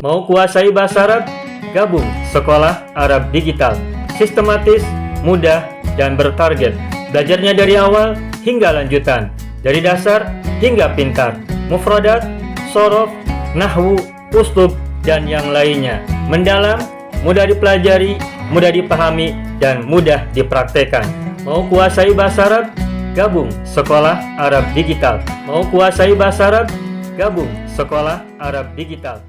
Mau kuasai bahasa Arab? Gabung Sekolah Arab Digital. Sistematis, mudah, dan bertarget. Belajarnya dari awal hingga lanjutan. Dari dasar hingga pintar. Mufradat, sorof, nahwu, uslub, dan yang lainnya. Mendalam, mudah dipelajari, mudah dipahami, dan mudah dipraktekkan. Mau kuasai bahasa Arab? Gabung Sekolah Arab Digital. Mau kuasai bahasa Arab? Gabung Sekolah Arab Digital.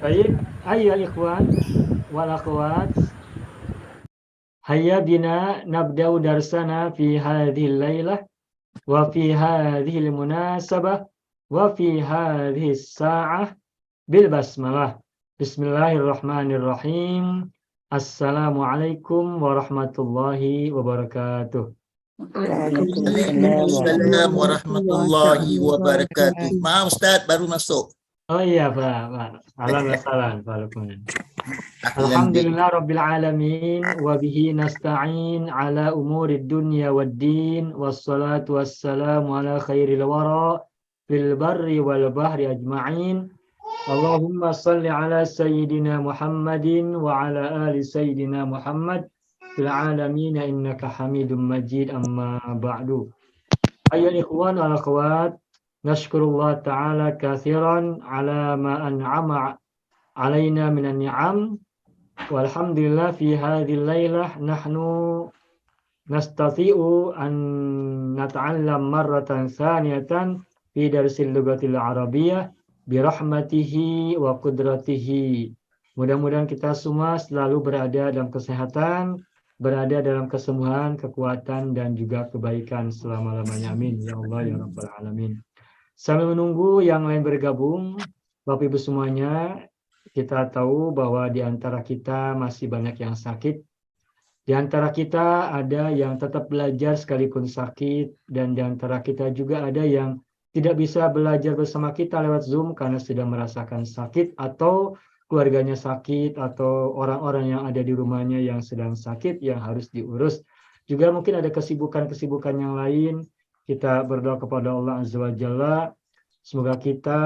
Baik, ayo ikhwan wal akhwat, hayya bina nabda'u darsana fi hadhil lailah wa fi hadhil munasabah wa fi hadhihi sa'ah bil basmalah. Bismillahirrahmanirrahim. Assalamualaikum warahmatullahi wabarakatuh. Waalaikumsalam warahmatullahi wabarakatuh. Maaf Ustaz, baru masuk. Oh iya Pak. Salam Pak Lukman. Alhamdulillah Rabbil Alamin wa bihi nasta'in ala umurid dunya waddin wassalatu wassalamu ala khairil wara fil barri wal bahri ajma'in. Allahumma salli ala sayyidina Muhammadin wa ala ali sayyidina Muhammad fil alamin innaka hamidum majid, amma ba'du. Ayyuhal ikhwan wal akhwat, nashkurullah ta'ala kathiran ala ma an'ama alaina minan ni'am. Walhamdulillah fi hadhil lailah nahnu nastati'u an nata'allam marratan thaniyatan fi darsil lughatil arabiyyah birahmatihi wa qudratihi. Mudah-mudahan kita semua selalu berada dalam kesehatan, berada dalam kesembuhan, kekuatan, dan juga kebaikan selama-lamanya. Amin. Ya Allah, ya Rabbal Alamin. Sambil menunggu yang lain bergabung, Bapak Ibu semuanya, kita tahu bahwa di antara kita masih banyak yang sakit. Di antara kita ada yang tetap belajar sekalipun sakit, dan di antara kita juga ada yang tidak bisa belajar bersama kita lewat Zoom karena sedang merasakan sakit, atau keluarganya sakit, atau orang-orang yang ada di rumahnya yang sedang sakit yang harus diurus. Juga mungkin ada kesibukan-kesibukan yang lain. Kita berdoa kepada Allah Azza wa Jalla, semoga kita,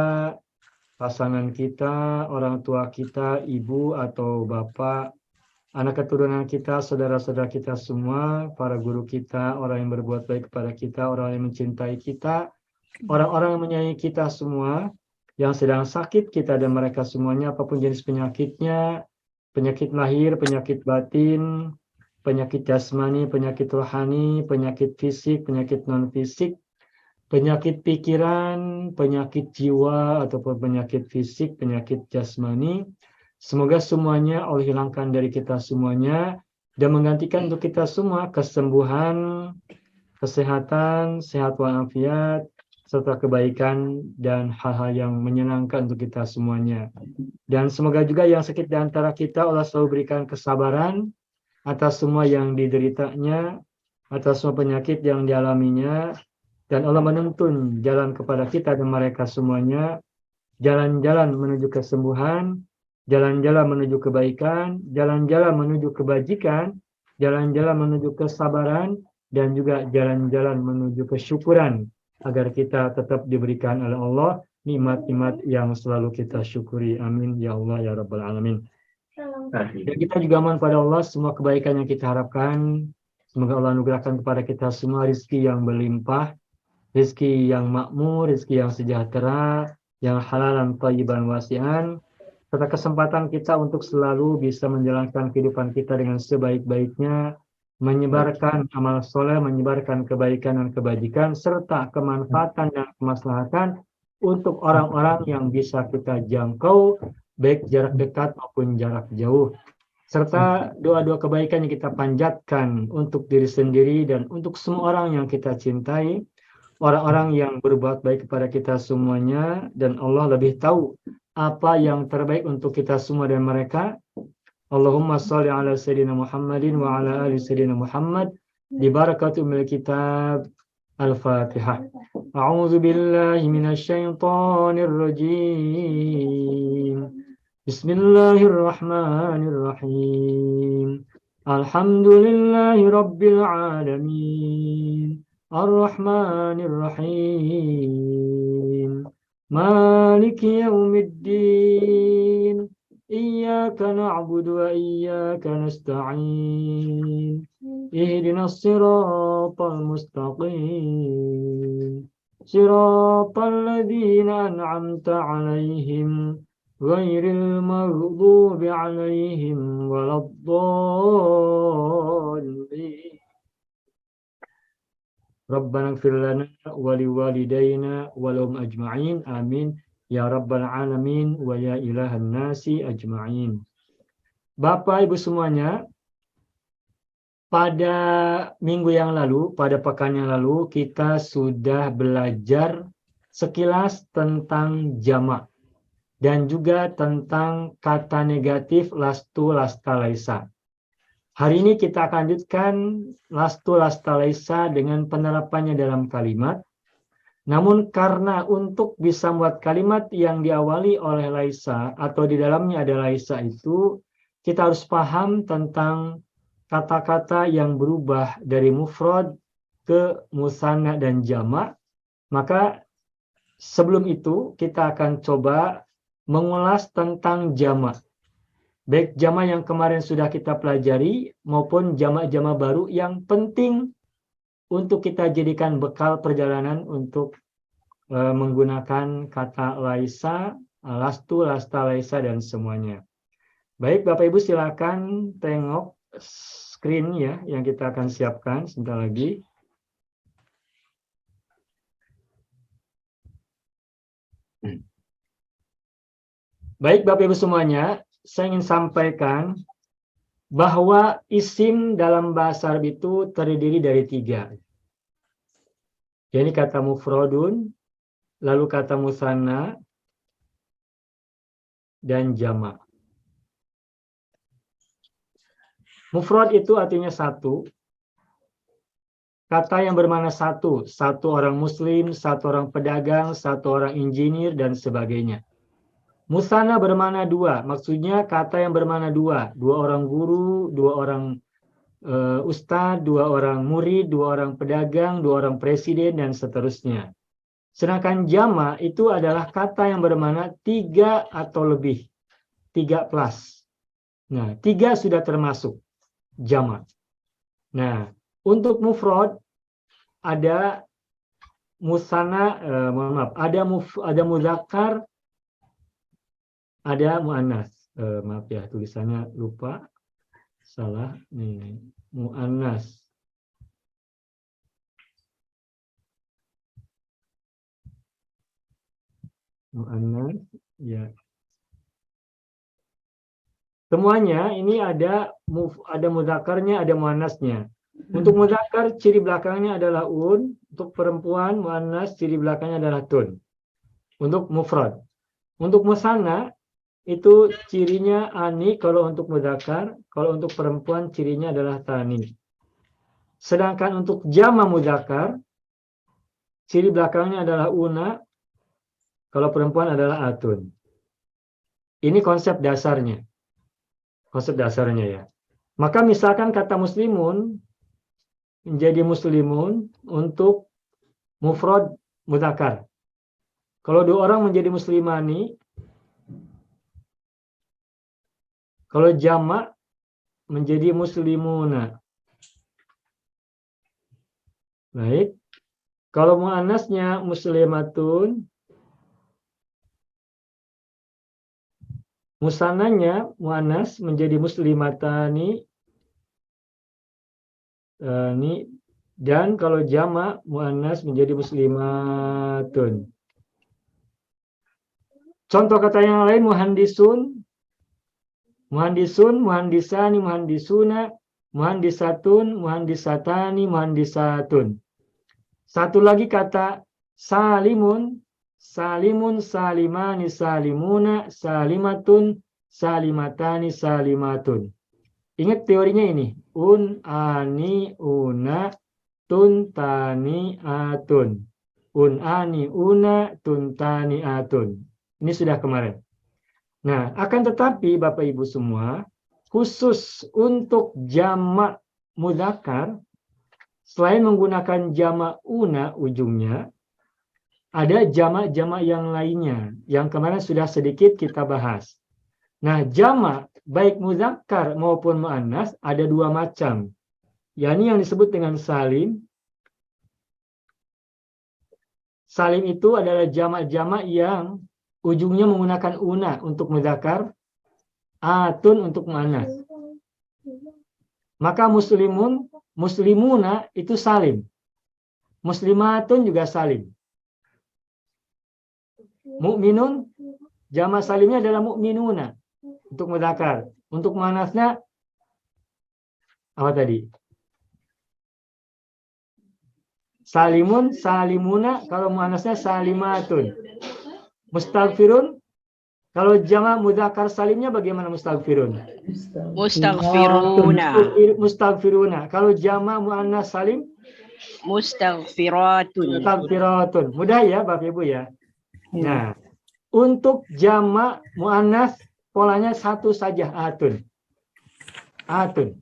pasangan kita, orang tua kita, ibu atau bapak, anak keturunan kita, saudara-saudara kita semua, para guru kita, orang yang berbuat baik kepada kita, orang yang mencintai kita, orang-orang yang menyayangi kita semua, yang sedang sakit kita dan mereka semuanya, apapun jenis penyakitnya, penyakit lahir, penyakit batin, penyakit jasmani, penyakit rohani, penyakit fisik, penyakit non-fisik, penyakit pikiran, penyakit jiwa, ataupun penyakit fisik, penyakit jasmani. Semoga semuanya Allah hilangkan dari kita semuanya dan menggantikan untuk kita semua kesembuhan, kesehatan, sehat walafiat, serta kebaikan dan hal-hal yang menyenangkan untuk kita semuanya. Dan semoga juga yang sakit di antara kita Allah selalu berikan kesabaran atas semua yang dideritanya, atas semua penyakit yang dialaminya, dan Allah menuntun jalan kepada kita dan mereka semuanya, jalan-jalan menuju kesembuhan, jalan-jalan menuju kebaikan, jalan-jalan menuju kebajikan, jalan-jalan menuju kesabaran, dan juga jalan-jalan menuju kesyukuran, agar kita tetap diberikan oleh Allah nikmat-nikmat yang selalu kita syukuri. Amin ya Allah ya Rabbal Alamin. Dan kita juga mohon pada Allah semua kebaikan yang kita harapkan, semoga Allah anugerahkan kepada kita semua rezeki yang berlimpah, rezeki yang makmur, rezeki yang sejahtera, yang halalan thayyiban wasi'an, serta kesempatan kita untuk selalu bisa menjalankan kehidupan kita dengan sebaik-baiknya, menyebarkan amal soleh, menyebarkan kebaikan dan kebajikan, serta kemanfaatan dan kemaslahatan untuk orang-orang yang bisa kita jangkau, baik jarak dekat maupun jarak jauh. Serta doa-doa kebaikan yang kita panjatkan untuk diri sendiri dan untuk semua orang yang kita cintai, orang-orang yang berbuat baik kepada kita semuanya, dan Allah lebih tahu apa yang terbaik untuk kita semua dan mereka. Allahumma salli ala Sayyidina Muhammadin wa ala ali Sayyidina Muhammad bi barakati umil kitab Al-Fatihah. A'udzu billahi minasyaitonir rajim. Bismillahirrahmanirrahim. Alhamdulillahi rabbil alamin. Ar-Rahmanir Rahim. Maliki yaumiddin. Iyyaka na'budu wa iyyaka nasta'in. Ihdinas siratal mustaqim. Siratal ladzina an'amta 'alaihim ghairil maghdubi 'alaihim waladdallin. Rabbana ighfir lana wa liwalidayna wa lahum ajma'in. Amin. Ya Rabbal Alamin wa ya ilahan nasi ajma'in. Bapak Ibu semuanya, pada minggu yang lalu, pada pekan yang lalu, kita sudah belajar sekilas tentang jamak dan juga tentang kata negatif lastu, lasta, laisa. Hari ini kita akan lanjutkan lastu, lasta, laisa dengan penerapannya dalam kalimat. Namun karena untuk bisa membuat kalimat yang diawali oleh laisa atau di dalamnya ada laisa itu, kita harus paham tentang kata-kata yang berubah dari mufrad ke musanna dan jamak. Maka sebelum itu kita akan coba mengulas tentang jamak. Baik jamak yang kemarin sudah kita pelajari maupun jamak-jamak baru yang penting untuk kita jadikan bekal perjalanan untuk menggunakan kata laisa, lastu, lasta, laisa dan semuanya. Baik Bapak Ibu silakan tengok screen ya yang kita akan siapkan sebentar lagi. Baik Bapak Ibu semuanya, saya ingin sampaikan bahwa isim dalam bahasa Arab itu terdiri dari 3. Jadi kata mufradun, lalu kata musanna, dan jamak. Mufrad itu artinya 1. Kata yang bermakna 1. 1 orang muslim, 1 orang pedagang, 1 orang insinyur, dan sebagainya. Musanna bermakna 2, maksudnya kata yang bermakna 2. 2 orang guru, 2 orang ustadz, 2 orang murid, 2 orang pedagang, 2 orang presiden, dan seterusnya. Sedangkan jamak itu adalah kata yang bermakna 3 atau lebih. 3 plus. Nah, 3 sudah termasuk jamak. Nah, untuk mufrad ada musanna, ada muzakkar, ada muannas. Maaf ya, tulisannya lupa. Salah. Nih, muannas. Muannas, ya. Semuanya ini ada mudzakarnya, ada muannasnya. Untuk mudzakkar ciri belakangnya adalah un, untuk perempuan muannas ciri belakangnya adalah tun. Untuk mufrad. Untuk musanna itu cirinya ani kalau untuk mudzakkar, kalau untuk perempuan cirinya adalah tani. Sedangkan untuk jama mudzakkar ciri belakangnya adalah una, kalau perempuan adalah atun. Ini konsep dasarnya. Konsep dasarnya ya. Maka misalkan kata muslimun menjadi muslimun untuk mufrad mudzakkar. Kalau 2 orang menjadi muslimani, kalau jamak menjadi muslimuna. Baik. Kalau muannasnya muslimatun, musananya muannas menjadi muslimatani, dan kalau jamak muannas menjadi muslimatun. Contoh kata yang lain muhandisun, muhandisun, muhandisani, muhandisuna, muhandisatun, muhandisatani, muhandisatun. Satu lagi kata salimun, salimun, salimani, salimuna, salimatun, salimatani, salimatun. Ingat teorinya ini. Un, ani, una, tuntaniatun. Unani una tuntaniatun. Ini sudah kemarin. Nah, akan tetapi Bapak Ibu semua, khusus untuk jamak mudzakkar, selain menggunakan jamak una ujungnya, ada jamak-jamak yang lainnya yang kemarin sudah sedikit kita bahas. Nah, jamak baik mudzakkar maupun muannas ada dua macam. yakni yang disebut dengan salim. Salim itu adalah jamak-jamak yang ujungnya menggunakan una untuk mudzakkar, atun untuk muannas. Maka muslimun, muslimuna itu salim. Muslimatun juga salim. Mukminun jamak salimnya adalah mukminuna untuk mudzakkar. Untuk muannasnya apa tadi? Salimun, salimuna, kalau muannasnya salimatun. Mustaghfirun, kalau jamak mudzakkar salimnya bagaimana mustaghfirun? Mustaghfiruna. Mustaghfiruna. Kalau jamak muannas salim? Mustaghfiratun. Mustaghfiratun. Mudah ya Bapak Ibu ya. Nah, untuk jamak muannas polanya satu saja, atun. Atun.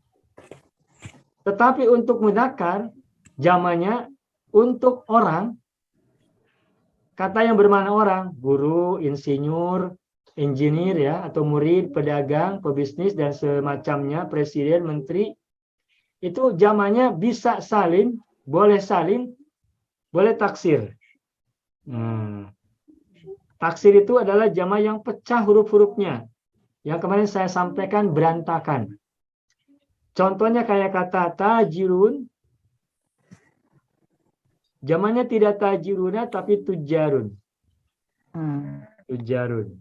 Tetapi untuk mudzakkar jamaknya untuk orang, kata yang bermakna orang, guru, insinyur, engineer ya, atau murid, pedagang, pebisnis dan semacamnya, presiden, menteri, itu jamaknya bisa salim, boleh taksir. Nah, taksir itu adalah jamak yang pecah huruf-hurufnya. Yang kemarin saya sampaikan berantakan. Contohnya kayak kata tajirun, jamaknya tidak tajiruna tapi tujarun. Tujarun.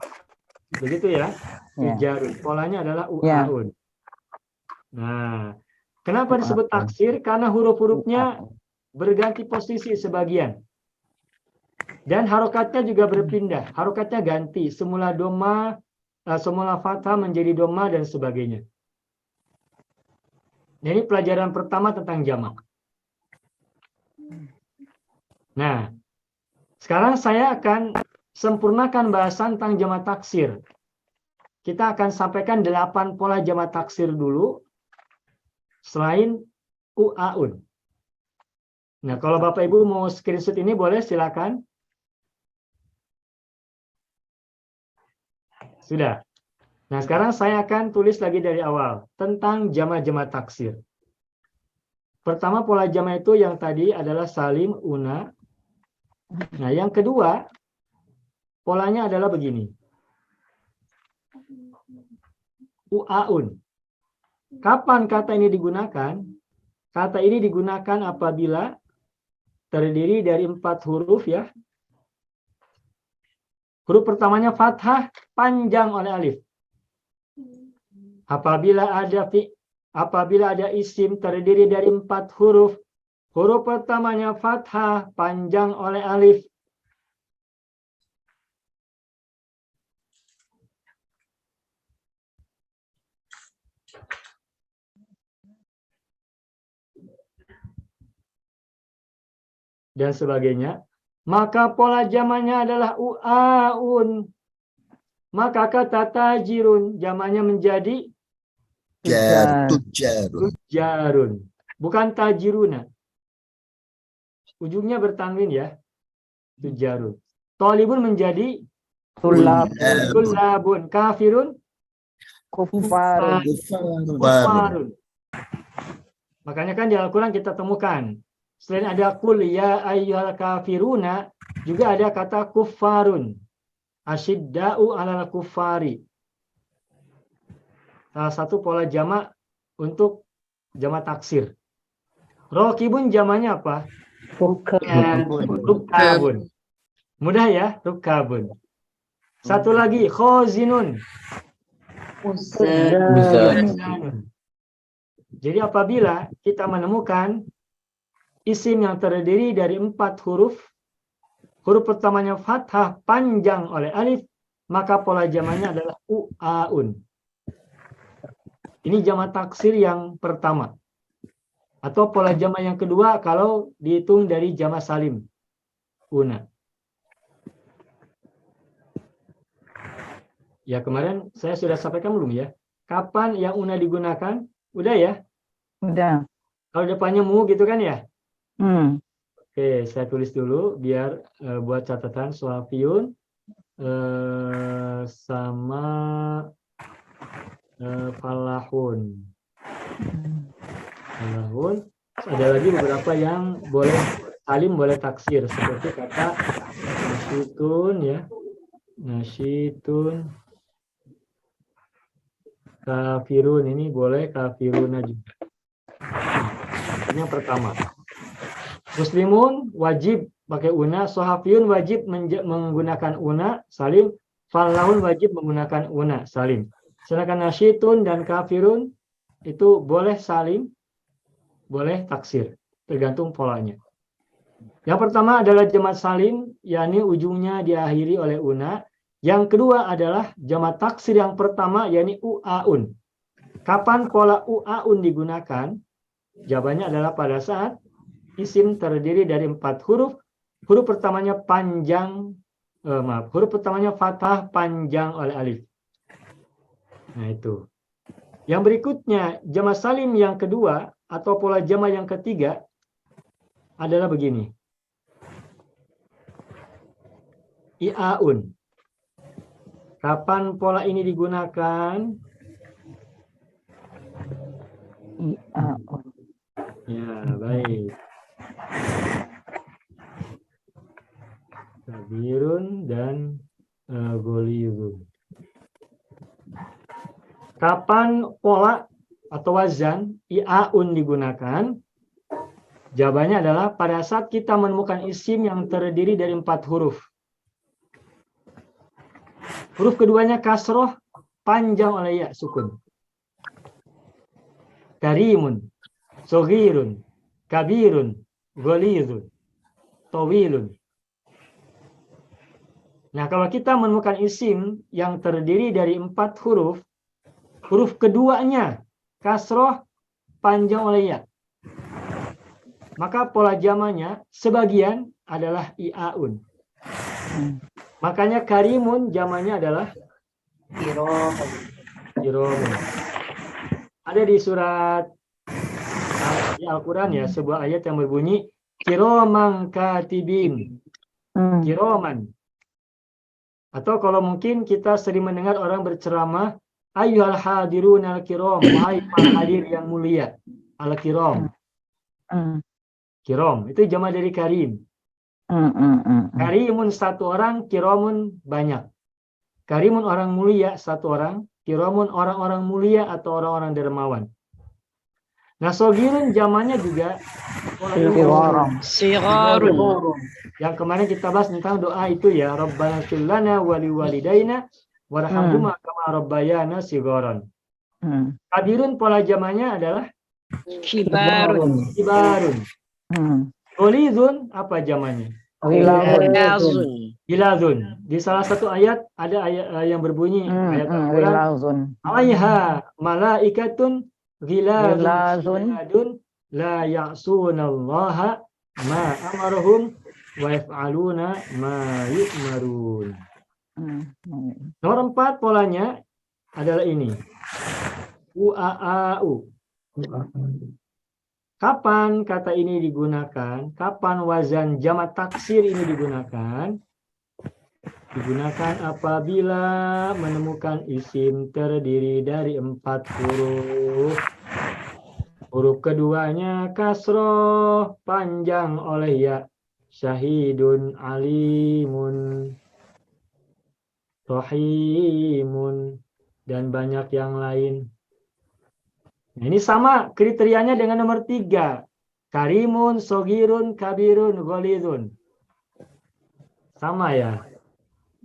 Begitu ya? Tujarun. Polanya adalah uaun. Nah, kenapa disebut taksir? Karena huruf-hurufnya berganti posisi sebagian. Dan harokatnya juga berpindah. Harokatnya ganti. Semula doma, semula fathah menjadi doma dan sebagainya. Ini pelajaran pertama tentang jamak. Nah, sekarang saya akan sempurnakan bahasan tentang jamak taksir. Kita akan sampaikan 8 pola jamak taksir dulu, selain uaun. Nah, kalau Bapak Ibu mau screenshot ini boleh silakan. Sudah. Nah, sekarang saya akan tulis lagi dari awal tentang jamak-jamak taksir. Pertama pola jamak itu yang tadi adalah salim, una. Nah, yang kedua, polanya adalah begini. Uaun. Kapan kata ini digunakan? Kata ini digunakan apabila terdiri dari 4 huruf ya. Huruf pertamanya fathah panjang oleh alif. Apabila ada isim terdiri dari 4 huruf, huruf pertamanya fathah panjang oleh alif. Dan sebagainya. Maka pola jamaknya adalah uaun. Maka kata tajirun jamaknya menjadi tujarun. Bukan tajiruna. Ujungnya bertanwin ya. Tujarun. Tolibun menjadi tulabun. Kafirun kufarun. Makanya kan di Al-Quran kita temukan selain ada kul ya ayyuhal kafiruna, juga ada kata kuffarun. Asyidda'u 'alal kuffari. Salah satu pola jamak untuk jamak taksir. Rokibun jamaknya apa? Rukabun. Mudah ya, rukabun. Satu lagi, khozinun. Jadi apabila kita menemukan isim yang terdiri dari 4 huruf, huruf pertamanya fathah panjang oleh alif, maka pola jamaknya adalah uaun. Ini jamak taksir yang pertama. Atau pola jama' yang kedua kalau dihitung dari jama' salim. Una. Ya, kemarin saya sudah sampaikan belum ya? Kapan yang una digunakan? Udah ya? Udah. Kalau depannya mu gitu kan ya? Oke, saya tulis dulu biar buat catatan Suafiyun sama falahun. Falahun. Ada lagi beberapa yang boleh salim, boleh taksir seperti kata nasyitun ya. Nasyitun. Kafirun ini boleh kafiruna juga. Ini yang pertama. Muslimun wajib pakai una, sohafiyun wajib menggunakan una, salim, falahun wajib menggunakan una, salim. Sedangkan nasyitun dan kafirun itu boleh salim, boleh taksir, tergantung polanya. Yang pertama adalah jamak salim, yakni ujungnya diakhiri oleh una. Yang kedua adalah jamak taksir yang pertama, yakni u'aun. Kapan pola u'aun digunakan? Jawabannya adalah pada saat isim terdiri dari 4 huruf. Huruf pertamanya panjang, huruf pertamanya fathah panjang oleh alif. Nah itu. Yang berikutnya, jamak salim yang kedua atau pola jamak yang ketiga adalah begini. I'aun. Kapan pola ini digunakan? I'aun. Ya, baik. Kabirun dan goliyun. Kapan pola atau wazan i'aun digunakan? Jawabannya adalah pada saat kita menemukan isim yang terdiri dari 4 huruf. Huruf keduanya kasroh panjang oleh ya sukun. Karimun, soghirun, kabirun, goliyun, tawilun. Nah, kalau kita menemukan isim yang terdiri dari 4 huruf, huruf keduanya kasroh panjang oleh ya, maka pola jamanya sebagian adalah i'aun. Makanya karimun jamanya adalah kiromun. Ada di surat Al-Quran ya, sebuah ayat yang berbunyi kiroman katibin. Kiroman. Atau kalau mungkin kita sering mendengar orang berceramah, ayyuhal hadirun al-kiram, wahai para hadir yang mulia, al-kiram. Kiram, itu jama dari karim. Karimun satu orang, kiramun banyak. Karimun orang mulia satu orang, kiramun orang-orang mulia atau orang-orang dermawan. Nah, sogirun jamannya juga Sigharun. Yang kemarin kita bahas tentang doa itu ya, Rabbana ighfir lana wa liwalidayna warhamhuma kama rabbayana sigharan. Kabirun pola jamannya adalah kibarun. Golizun apa jamannya? Gilazun. Di salah satu ayat ada ayat yang berbunyi ayat Al-Quran, alaiha malaikatun Ghilazun la ya'sunallaha ma amarahum wa yaf'aluna ma yu'marun. Nomor 4 polanya adalah ini. U'a'u. Kapan kata ini digunakan? Kapan wazan jamak taksir ini digunakan? Digunakan apabila menemukan isim terdiri dari 4 huruf. Huruf keduanya kasroh panjang oleh ya. Syahidun, alimun, rahimun, dan banyak yang lain. Nah, ini sama kriterianya dengan nomor 3. Karimun, sogirun, kabirun, golidun. Sama ya.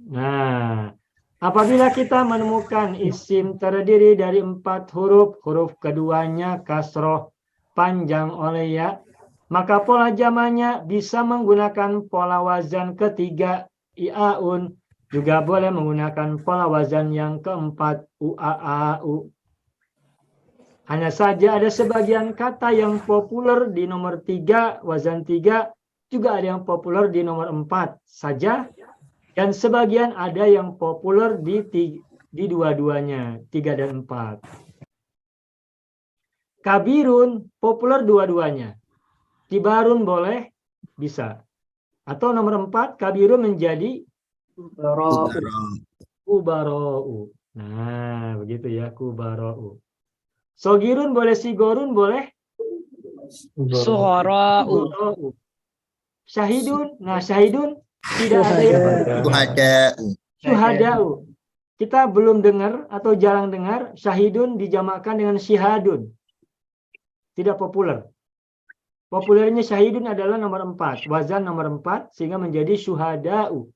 Nah, apabila kita menemukan isim terdiri dari 4 huruf, huruf keduanya kasroh panjang oleh ya, maka pola jamanya bisa menggunakan pola wazan ketiga i'aun, juga boleh menggunakan pola wazan yang keempat u'a'u. Hanya saja ada sebagian kata yang populer di nomor 3, wazan 3, juga ada yang populer di nomor 4 saja, dan sebagian ada yang populer di dua-duanya, 3 dan 4. Kabirun populer dua-duanya. Kibarun boleh, bisa. Atau nomor 4, kabirun menjadi kubara'u. Nah, begitu ya, kubara'u. Sogirun boleh, sigorun boleh. Suhara'u. Syahidun, nah syahidun tidak ada yang Syuhada'u. syuhada'u. Kita belum dengar atau jarang dengar syahidun dijamakkan dengan syihadun. Tidak populer. Populernya syahidun adalah nomor 4, wazan nomor 4 sehingga menjadi syuhada'u.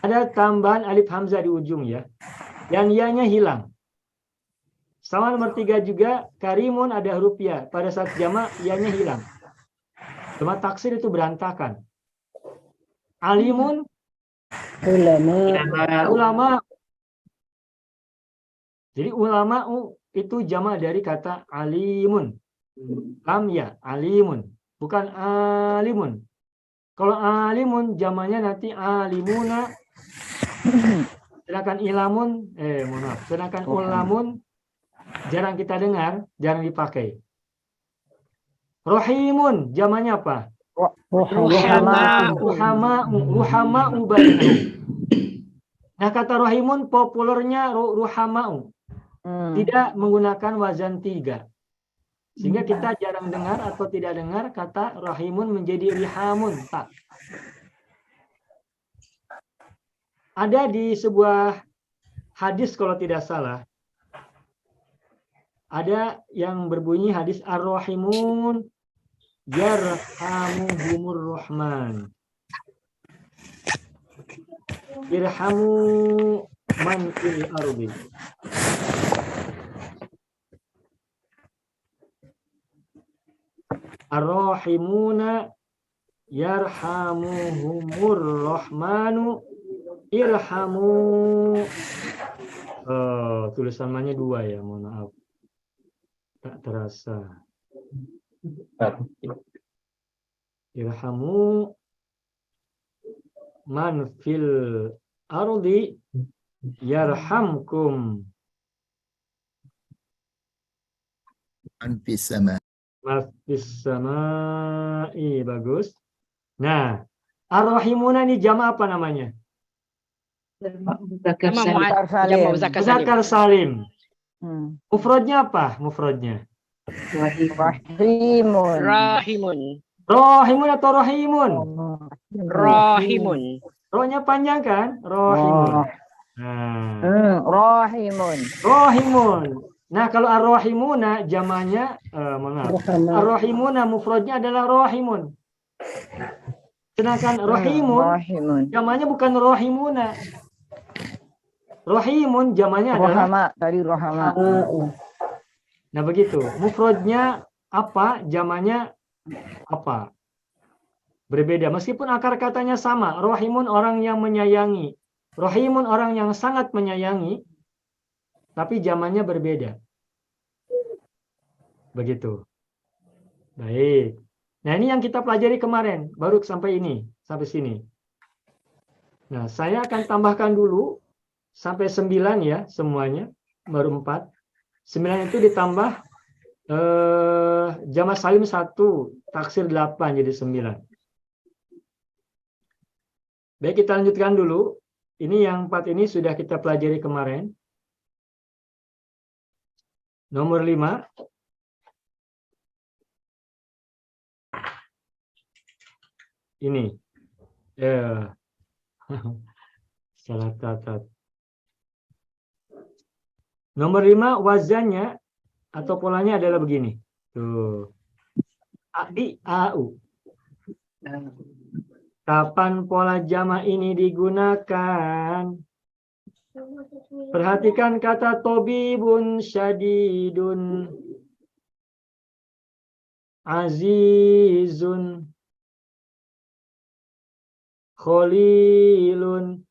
Ada tambahan alif hamzah di ujung ya. Dan ianya hilang. Sama nomor 3 juga, karimun ada huruf ya. Pada saat jamak, ianya hilang. Cuma taksir itu berantakan. Alimun, ulama. Jadi ulama itu jamak dari kata alimun. Lam ya, alimun. Bukan alimun. Kalau alimun, jamaknya nanti alimuna. Sedangkan ilamun, mohon maaf. Sedangkan ulamun, jarang kita dengar, jarang dipakai. Rohimun, jamaknya apa? Ruhama'u bainahum. Nah, kata rohimun populernya ruhama'u. Tidak menggunakan wazan 3. Sehingga kita jarang dengar atau tidak dengar kata rohimun menjadi rihamun. Tak. Ada di sebuah hadis kalau tidak salah. Ada yang berbunyi hadis ar-rahimun yarhamuhumur rahman. Irhamu man fil ardi. Ar-rahimuna yarhamuhumur rahmanu irhamu. Tulisannya 2 ya, mohon maaf. Tak terasa. Irhamu man fil ardi yarhamkum Man fis sama. mafis samai. Bagus. Nah, ar-rahimuna ini jama apa namanya? Muzakkar salim. Mufradnya apa? Mufradnya Rahimun. rohimun atau rohimun? Rahimun. Rohnya panjang kan? Rohimun. Nah, rohimun. Nah, kalau ar-rahimuna jamanya ar-rahimuna mufradnya adalah rohimun. Sedangkan rohimun jamanya bukan rohimuna. Rohimun jamanya adalah rohama. Nah, begitu. Mufradnya apa, jamanya apa? Berbeda meskipun akar katanya sama. Rohimun orang yang menyayangi. Rohimun orang yang sangat menyayangi. Tapi zamannya berbeda. Begitu. Baik. Nah, ini yang kita pelajari kemarin. Baru sampai ini. Sampai sini. Nah, saya akan tambahkan dulu. Sampai 9 ya semuanya. Baru 4. 9 itu ditambah jamak salim 1. Taksir 8 jadi 9. Baik, kita lanjutkan dulu. Ini yang 4 ini sudah kita pelajari kemarin. Nomor 5. Ini. Salah catat. Nomor 5 wazannya atau polanya adalah begini. Tuh. A-I-A-U. Kapan pola jamak ini digunakan? Perhatikan kata tobibun syadidun azizun kholilun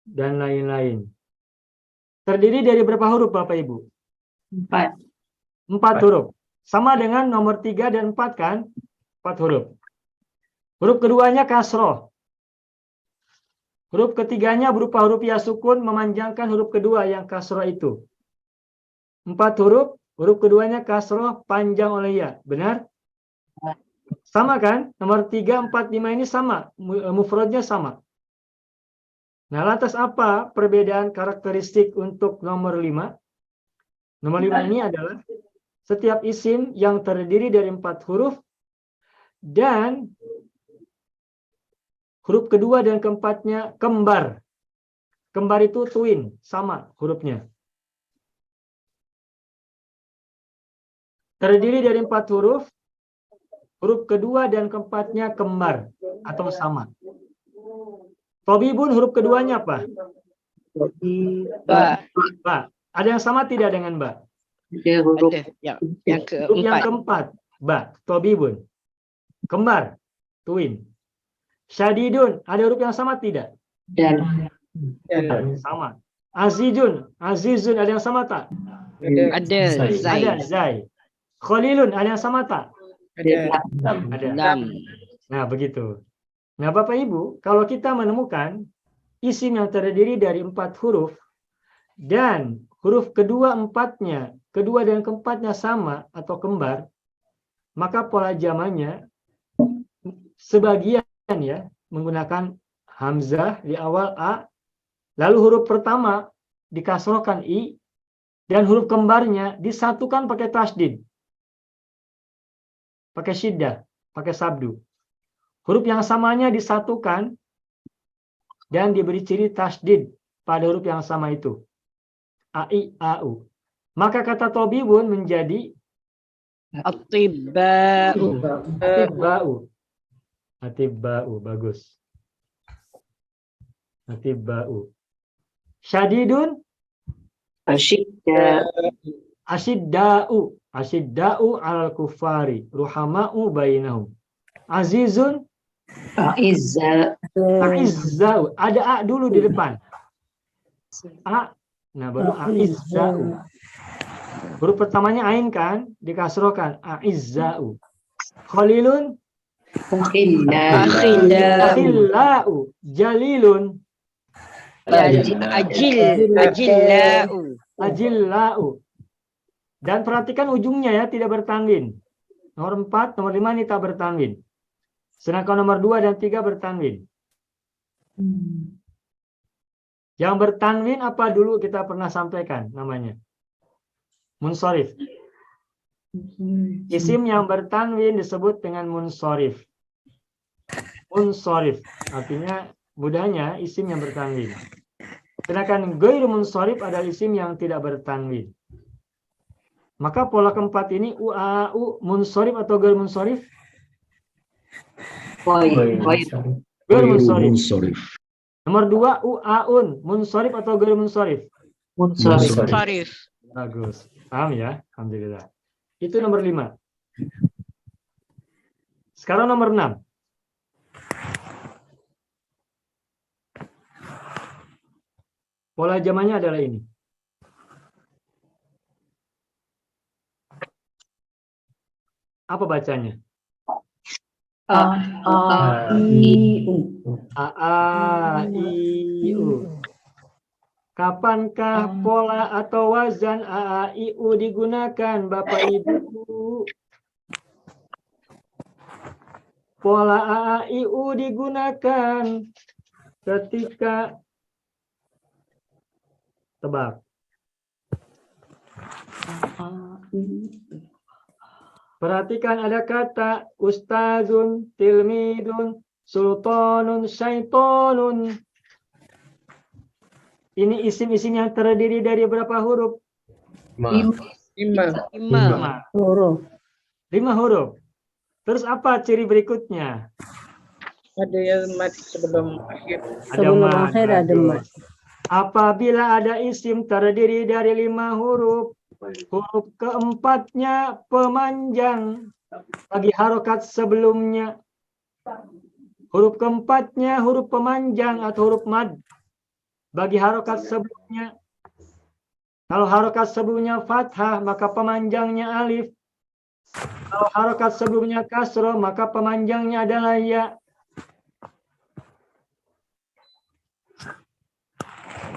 dan lain-lain. Terdiri dari berapa huruf Bapak Ibu? 4. 4 huruf. Sama dengan nomor 3 dan 4 kan? 4 huruf. Huruf keduanya kasroh. Huruf ketiganya berupa huruf ya sukun memanjangkan huruf kedua yang kasroh itu. 4 huruf, huruf keduanya kasroh panjang oleh ya. Benar? Sama kan? Nomor 3, 4, 5 ini sama. Mufradnya sama. Nah, lantas apa perbedaan karakteristik untuk nomor 5? Nomor 5 ini adalah setiap isim yang terdiri dari 4 huruf dan huruf kedua dan keempatnya kembar. Kembar itu twin, sama hurufnya. Terdiri dari 4 huruf, huruf kedua dan keempatnya kembar atau sama. Tobibun huruf keduanya apa? Ba. Ba. Ada yang sama tidak dengan ba? Ada. Yang Huruf yang keempat. keempat, ba. Tobibun. Kembar, twin. Syadidun, ada huruf yang sama tidak? Sama. Azizun, azizun, ada yang sama tak? Ada. Zai. Ada, zai. Khalilun, ada yang sama tak? Ada. Ada. Lam. Nah, begitu. Nah, Bapak Ibu, kalau kita menemukan isim yang terdiri dari 4 huruf dan huruf kedua dan keempatnya sama atau kembar, maka pola jamannya sebagian ya menggunakan hamzah di awal a, lalu huruf pertama dikasrohkan i, dan huruf kembarnya disatukan pakai tasdid, pakai syiddah, pakai sabdu. Huruf yang samanya disatukan dan diberi ciri tasdid pada huruf yang sama itu. Ai, au. Maka kata tobibun menjadi Atiba'u. atiba'u. Atiba'u, bagus. Atiba'u. Syadidun asyidda'u. Asyidda'u alal kufari. Ruhama'u bainahum. Azizun a'izza'u. Ada a dulu di depan. A. Nah, baru a'izza'u. Huruf pertamanya ain kan? Dikasrohkan. A'izza'u. Khalilun akhillau. Jalilun Ajillau. ajillau. Dan perhatikan ujungnya ya, tidak bertanwin. Nomor 4, nomor 5 ini tak bertanwin. Sedangkan nomor 2 dan 3 bertanwin. Yang bertanwin apa dulu kita pernah sampaikan namanya? Munsharif. Isim yang bertanwin disebut dengan munsharif. Munsharif artinya mudahnya isim yang bertanwin. Sedangkan ghairu munsharif adalah isim yang tidak bertanwin. Maka pola keempat ini u'a'u munsharif atau ghairu munsharif? Ghairu munsharif. Nomor 2 u'a'un munsharif atau ghairu munsharif? Munsharif. Bagus. Paham ya? Alhamdulillah. Itu nomor 5. Sekarang nomor 6. Pola jamannya adalah ini. Apa bacanya? A-A-I-U. Kapankah pola atau wazan A-A-I-U digunakan, Bapak Ibu? Pola A-A-I-U digunakan ketika tebak. Perhatikan ada kata ustazun, tilmidun, sultanun, syaitonun. Ini isim-isim yang terdiri dari berapa huruf? 5 huruf. 5 huruf. Terus apa ciri berikutnya? Ada yang mat sebelum akhir. Ada mat. Apabila ada isim terdiri dari 5 huruf, huruf keempatnya pemanjang bagi harokat sebelumnya. Huruf keempatnya huruf pemanjang atau huruf mad bagi harokat sebelumnya. Kalau harokat sebelumnya fathah, maka pemanjangnya alif. Kalau harokat sebelumnya kasroh, maka pemanjangnya adalah ya.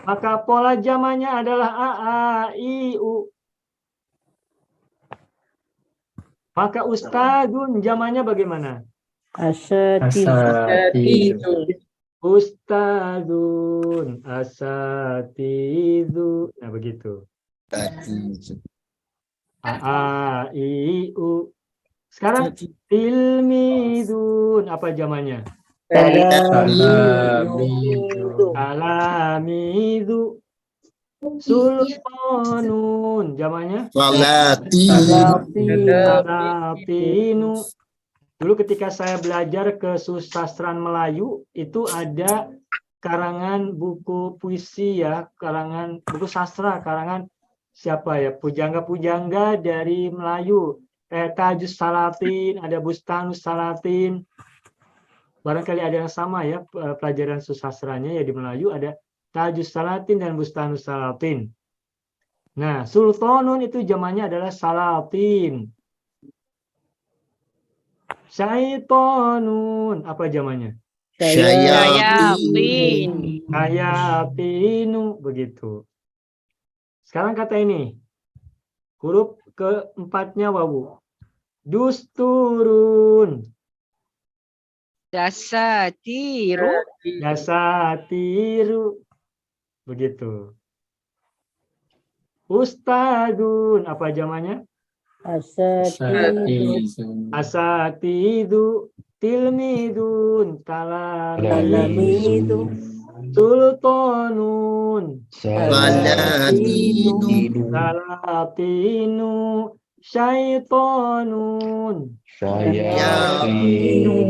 Maka pola jamannya adalah a, i, u. Maka ustadun jamannya bagaimana? Asatidu. Ustadun, asatidu. Nah, begitu. A, I, U. Sekarang tilmidun, apa jamannya? Alamidu. Sultanun, jamannya? Salatinu. Dulu ketika saya belajar ke susastraan Melayu, itu ada karangan buku puisi ya, karangan buku sastra, karangan siapa ya, pujangga-pujangga dari Melayu. Tajus Salatin, ada Bustanus Salatin. Barangkali ada yang sama ya, pelajaran susastranya ya di Melayu ada Tajus Salatin dan Bustanus Salatin. Nah, Sultanun itu jamannya adalah Salatin. Syaitonun, apa jamannya? Syayatin. Syayatinu, begitu. Sekarang kata ini, huruf keempatnya wawu. Dusturun. Dasatiru. Dasatiru. Begitu. Ustadun, apa jamannya? Asatidu. Tilmidun. Talamidu. Sultanun. Salatinu. Syaitonun. Syayatinu.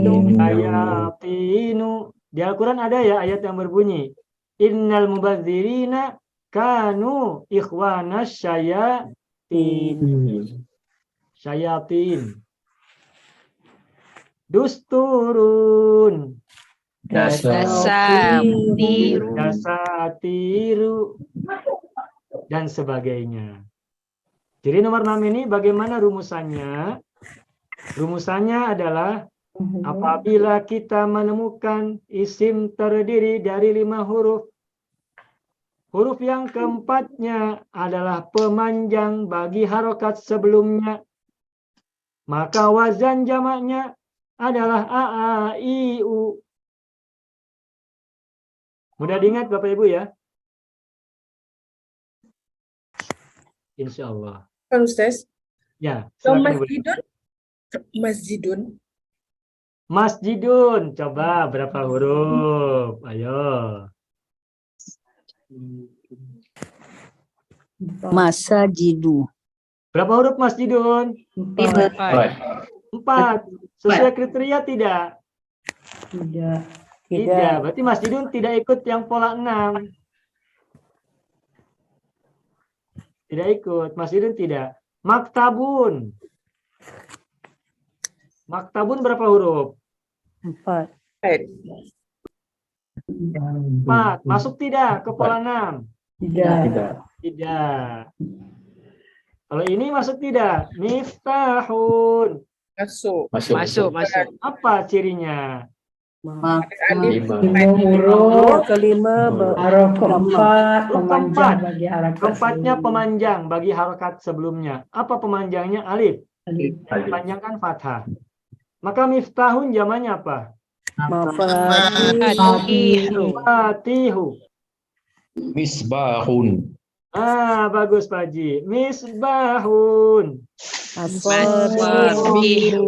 Di Al-Quran ada ya ayat yang berbunyi Innal mubadzirina kanu ikhwanas syayatin. Dusturun. Dasatiru. Dan sebagainya. Jadi nomor 6 ini bagaimana rumusannya? Rumusannya adalah apabila kita menemukan isim terdiri dari 5 huruf. Huruf yang keempatnya adalah pemanjang bagi harokat sebelumnya. Maka wazan jamaknya adalah a, i, u. Mudah diingat Bapak Ibu ya? Insya Allah. Kan Ustaz? Ya, Kalau silakan. masjidun. Masjidun. Coba berapa huruf? Ayo. Masajidu. Berapa huruf masjidun? 4. Sesuai kriteria tidak? Tidak. Berarti masjidun tidak ikut yang pola 6. Tidak ikut. Masjidun tidak. Maktabun. Maktabun berapa huruf? 4. 4. Masuk tidak ke pola 6? Tidak. Kalau ini masuk tidak? Miftahun. Masuk. Apa cirinya? Kelima keempatnya pemanjang bagi harokat sebelumnya. Apa pemanjangnya? Alif. Dipanjangkan fathah. Maka miftahun jamannya apa? Mafatihu. Misbahun. Bagus Pak Haji. Misbahun.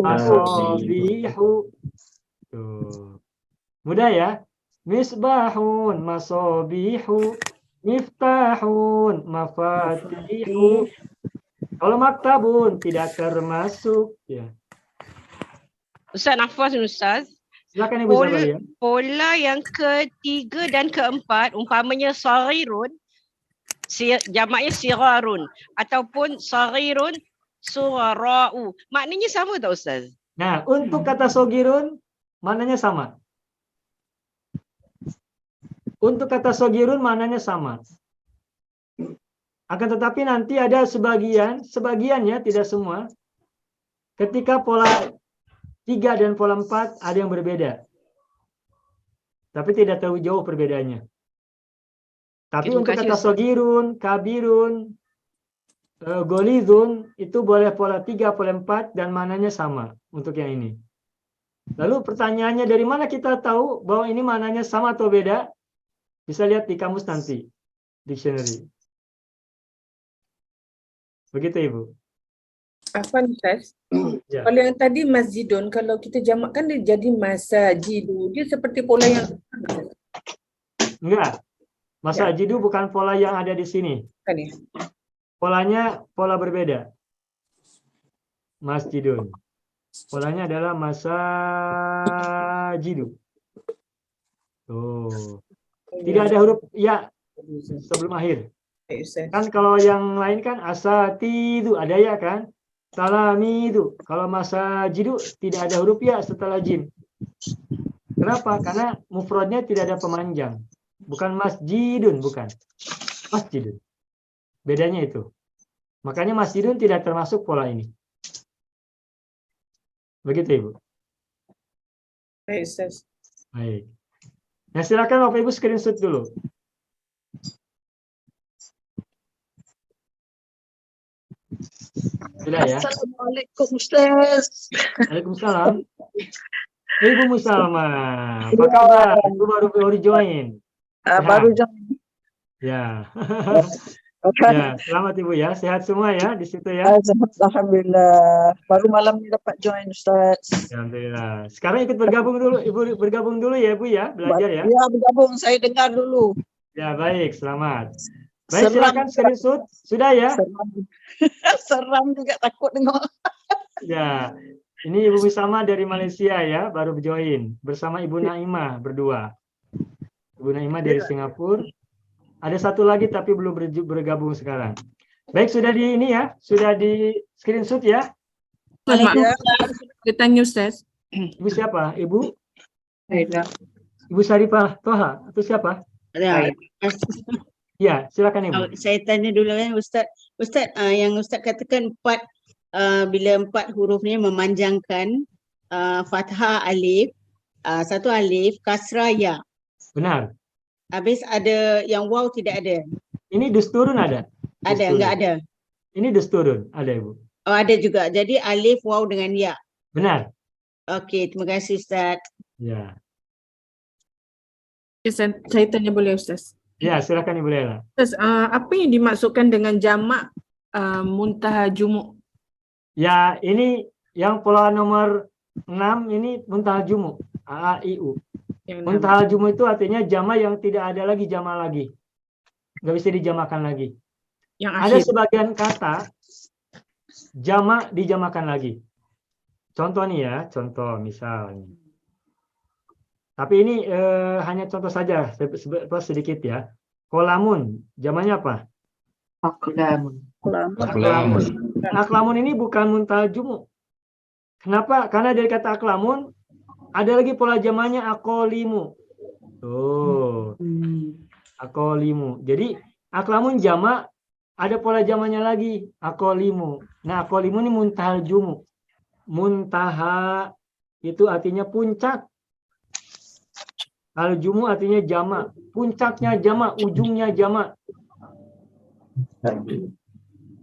Masobihu. Tuh. Mudah ya? Misbahun, masobihu, miftahun, mafatihu. Kalau maktabun tidak termasuk ya. Ustaz Nafas Ustaz. Silakan Ibu Sabaria. Pola yang ketiga dan keempat umpamanya sarirun, jamaknya sirarun ataupun sarirun surarau. Maknanya sama tak Ustaz? Nah, untuk kata sogirun maknanya sama. Untuk kata sogirun maknanya sama. Akan tetapi nanti ada sebagiannya tidak semua. Ketika pola 3 dan pola 4 ada yang berbeda. Tapi tidak terlalu jauh perbedaannya. Tapi Terima untuk kasih, kata Ustaz. sogirun, kabirun, golizun itu boleh pola 3, pola 4 dan mananya sama untuk yang ini. Lalu pertanyaannya dari mana kita tahu bahwa ini mananya sama atau beda? Bisa lihat di kamus nanti, dictionary. Begitu Ibu. Afwan Ustaz. Ya. Kalau yang tadi masjidun, kalau kita jamakkan dia jadi masajidu. Dia seperti pola yang Enggak. Masajidu bukan pola yang ada di sini. kan ya? Polanya pola berbeda. Masjidun. Polanya adalah masajidu. Tuh. Tidak ada huruf ya sebelum akhir. Baik, Ustaz. Kan kalau yang lain kan asatidu ada ya kan? Salamidu. Kalau masajidu tidak ada huruf ya setelah jim. Kenapa? Karena mufradnya tidak ada pemanjang. Bukan masjidun, bukan. Masjidun. Bedanya itu. Makanya masjidun tidak termasuk pola ini. Begitu Ibu. Baik, Ustaz. Baik. Nah, silakan Bapak Ibu screenshot dulu. Sudah ya. Assalamualaikum Ustaz. Waalaikumsalam. Ibu Musalma, apa kabar? Ibu baru join. Baru join. Ya. Ya, selamat Ibu ya. Sehat semua ya di situ ya. Alhamdulillah. Baru malam ini dapat join Ustaz. Alhamdulillah. Sekarang ikut bergabung dulu, Ibu bergabung dulu ya, Bu ya, belajar ya. Ya, bergabung. Saya dengar dulu. Ya, baik, selamat. Baik, Seram. silakan screenshot. Sudah ya? Seram. Seram juga, takut tengok. Ya. Ini Ibu Wisama dari Malaysia ya, baru join bersama Ibu Naimah berdua. Ibu Naimah dari Singapura. Ada satu lagi tapi belum bergabung sekarang. Baik, sudah di ini ya, sudah di screenshot ya. Kita tanya Ustaz. Ibu siapa? Ibu? Ibu Syarifah Toha atau siapa? Ya, Ya, silakan Ibu. saya tanya dulu kan Ustaz. Ustaz, yang Ustaz katakan bila 4 hurufnya memanjangkan fathah alif, satu alif, kasrah ya. Benar. Habis ada yang waw tidak ada. Ini dusturun ada? Ada, Dusturun. enggak ada. Ini dusturun, ada Ibu. Oh, ada juga. Jadi alif, waw dengan ya. Benar. Okey, terima kasih Ustaz. Ya. Saya tanya boleh Ustaz? Ya, silakan Ibu Lela. Ustaz, apa yang dimaksudkan dengan jamak muntaha jumuk? Ya, ini yang pola nomor 6 ini muntahal jumu. A, I, U. Yang Muntahal jumu itu artinya jama yang tidak ada lagi jama lagi. Nggak bisa dijamakan lagi. yang Ada akhir. sebagian kata jama dijamakan lagi. Contoh nih ya, contoh misalnya. Tapi ini hanya contoh saja, sedikit ya. Kolamun, jamanya apa? Aklamun. Aklamun ini bukan muntahal jumu. Kenapa? Karena dari kata aklamun ada lagi pola jamanya akolimu. Tuh, akolimu. Jadi aklamun jama ada pola jamanya lagi akolimu. Nah, akolimu ini muntahal jumu. Muntaha itu artinya puncak. Al jumu artinya jama. Puncaknya jama, ujungnya jama.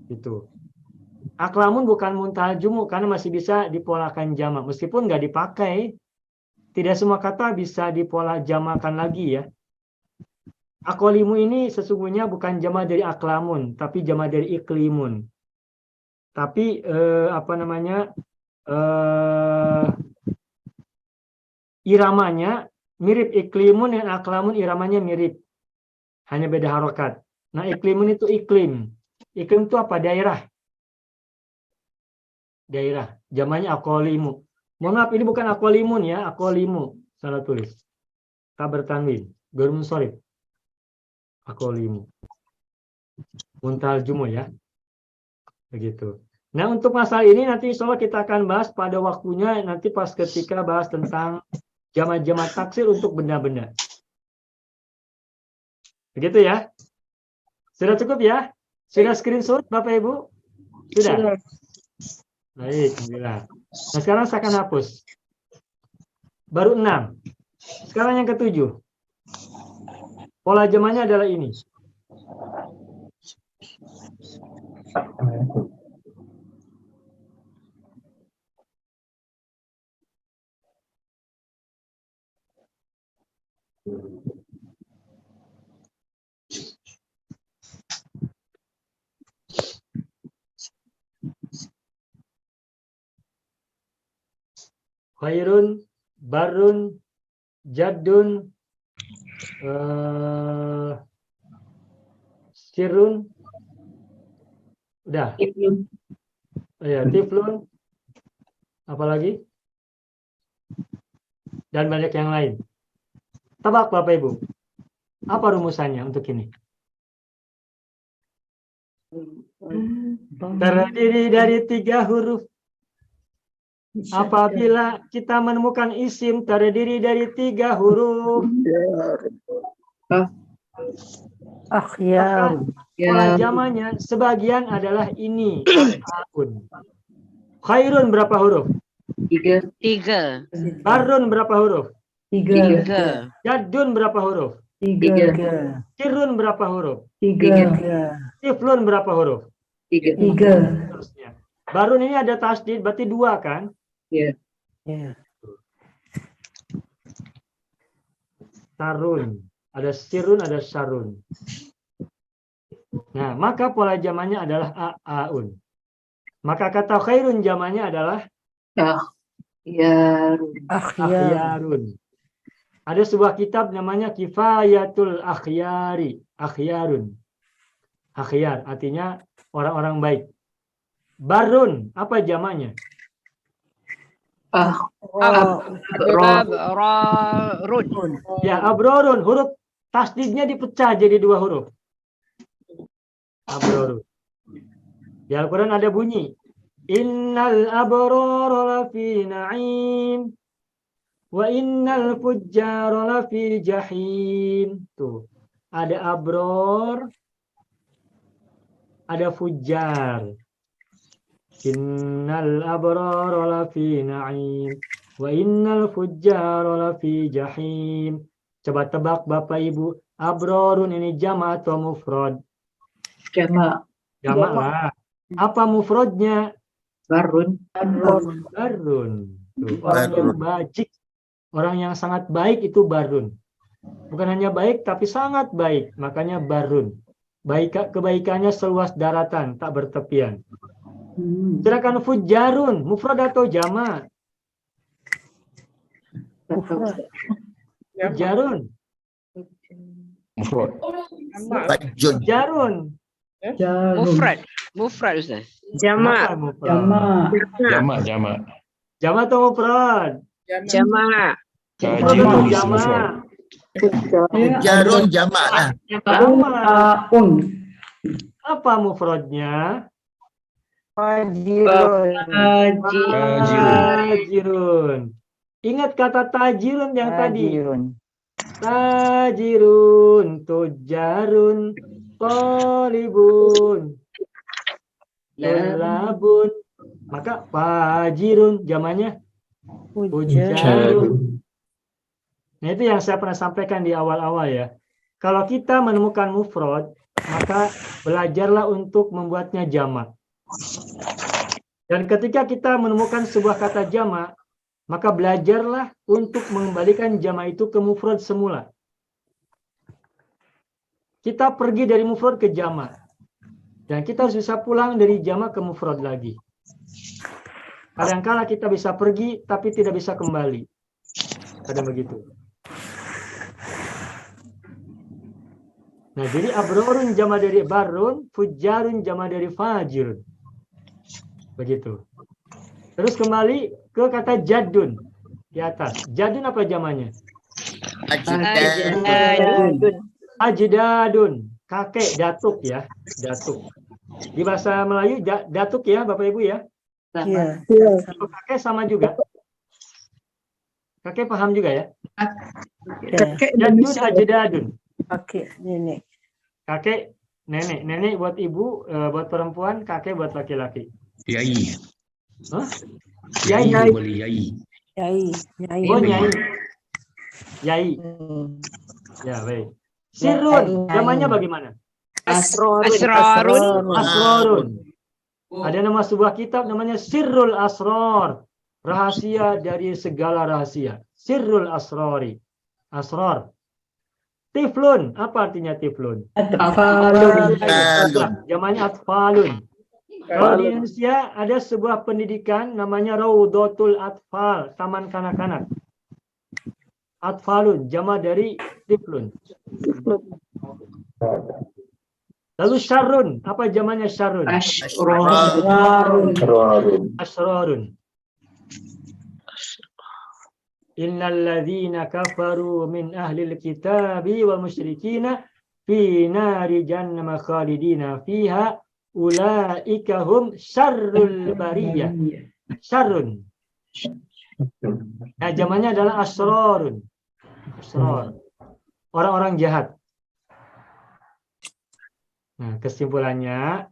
Itu. Aklamun bukan muntahal jumu karena masih bisa dipolakan jama. Meskipun nggak dipakai, tidak semua kata bisa dipola jamakan lagi ya. Akolimu ini sesungguhnya bukan jama dari aklamun, tapi jama dari iklimun. Tapi iramanya mirip, iklimun dan aklamun iramanya mirip. Hanya beda harokat. Nah, iklimun itu iklim. Iklim itu apa? Daerah. Daerah. Jamanya akolimu. Mohon maaf, ini bukan akolimun ya, akolimu. Salah tulis. Kabar tanwin. Garum sorif. Akolimu. Muntahal jumu ya. Begitu. Nah, untuk masalah ini nanti insya Allah kita akan bahas pada waktunya nanti pas ketika bahas tentang jama-jama taksir untuk benda-benda. Begitu ya. Sudah cukup ya? Sudah screenshot Bapak Ibu? Sudah? Baik, alhamdulillah. Nah, sekarang saya akan hapus. Baru 6. Sekarang yang ke-7. Pola jamaknya adalah ini. Khairun, barun, jaddun, sirun, udah. Ya, tiflun, apalagi? Dan banyak yang lain. Tebak Bapak Ibu. Apa rumusannya untuk ini? Terdiri dari 3 huruf. Apabila kita menemukan isim terdiri dari 3 huruf, maka pola jamaknya sebagian adalah ini. Khairun berapa huruf? 3. Barun berapa huruf? 3. Jaddun berapa huruf? 3. Kirun berapa huruf? 3. Tiflun berapa huruf? 3. Terusnya. Barun ini ada tasdid, berarti 2 kan? Iya. Sarun. Ada sirun, ada sarun. Nah, maka pola jamaknya adalah a'aun. Maka kata khairun jamaknya adalah akhyarun. Ada sebuah kitab namanya Kifayatul Akhyari. Akhyarun. Akhyar artinya orang-orang baik. Barun, apa jamaknya? Abrarun. Ya, abrorun. Huruf tasdidnya dipecah jadi 2 huruf. Abrorun. Di Al-Quran ada bunyi. Innal abrara lafi na'im. Wa innal fujjara lafi jahim. Tuh. Ada abror. Ada fujjar. Innal abrara lafi na'im wa innal fujjara lafi jahim. Coba tebak Bapak Ibu, abrorun ini jamak atau mufrad? Jamak. Jamak lah. Apa mufradnya? Barun. Barun. Tuh, orang yang bajik, orang yang sangat baik itu barun. Bukan hanya baik tapi sangat baik, makanya barun. Kebaikannya seluas daratan, tak bertepian. Silakan fujjarun, mufrad atau jamak? Fujjarun. Fujjarun. Mufrad Ustaz. Jamak. Jamak. Jamak atau mufrad? Jamak. Jamak. Fujjarun jamak lah. Jamak. Apa mufradnya? Tajirun. Ingat kata tajirun yang tadi. Tajirun, tujarun, talibun, tulabun. Maka fajirun jamannya fujarun. Nah, itu yang saya pernah sampaikan di awal-awal ya. Kalau kita menemukan mufrad, maka belajarlah untuk membuatnya jamak. Dan ketika kita menemukan sebuah kata jamak, maka belajarlah untuk mengembalikan jamak itu ke mufrad semula. Kita pergi dari mufrad ke jamak. Dan kita harus bisa pulang dari jamak ke mufrad lagi. Kadang-kala kita bisa pergi tapi tidak bisa kembali. Kadang begitu. Nah, jadi abrorun jamak dari barun, fujarun jamak dari fajirun. Begitu. Terus kembali ke kata jadun di atas. Jadun apa jamannya? Ajdadun. Kakek, datuk ya. Datuk. Di bahasa Melayu datuk ya Bapak Ibu ya. Iya. Kakek sama juga. Kakek paham juga ya. Kakek Jadun ajdadun. Kakek nenek. Kakek Nenek. Nenek buat ibu, buat perempuan, kakek buat laki-laki. Yai. Hah? Yai Yai. boleh yai. Oh, nyai. Yai. Ya, baik. Sirrun, namanya bagaimana? Asrarun. Asrarun. Ada nama sebuah kitab namanya Sirrul Asrar. Rahasia dari segala rahasia. Sirrul Asrari. Asrar. Tiflun, apa artinya tiflun? Atfalun. Jamannya atfalun. Kalau di Indonesia ada sebuah pendidikan namanya Raudatul Atfal, taman kanak-kanak. Atfalun, jama dari tiflun. Lalu syarrun, apa jamannya syarrun? Asrarun. Innal ladzina kafaru min ahlil kitabi wal musyrikina fi nari jahannam khalidina fiha ulaika hum syarrul bariyah. Syarrun. Nah, jamannya adalah asrarun. Asrar. Orang-orang jahat. Nah, kesimpulannya,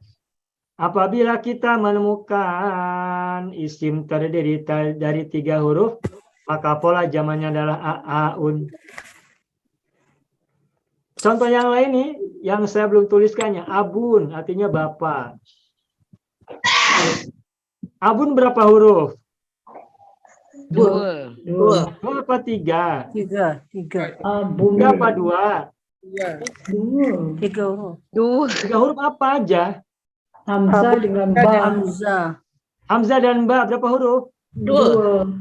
apabila kita menemukan isim terdiri dari 3 huruf, maka pola zamannya adalah a'aun. Contoh yang lain nih, yang saya belum tuliskannya, abun artinya bapak. Abun berapa huruf? 2. 2 apa 3? 3. Abun berapa 2? 3 huruf. 3 huruf apa aja? Hamzah dengan ba. Hamzah dan ba berapa huruf? 2.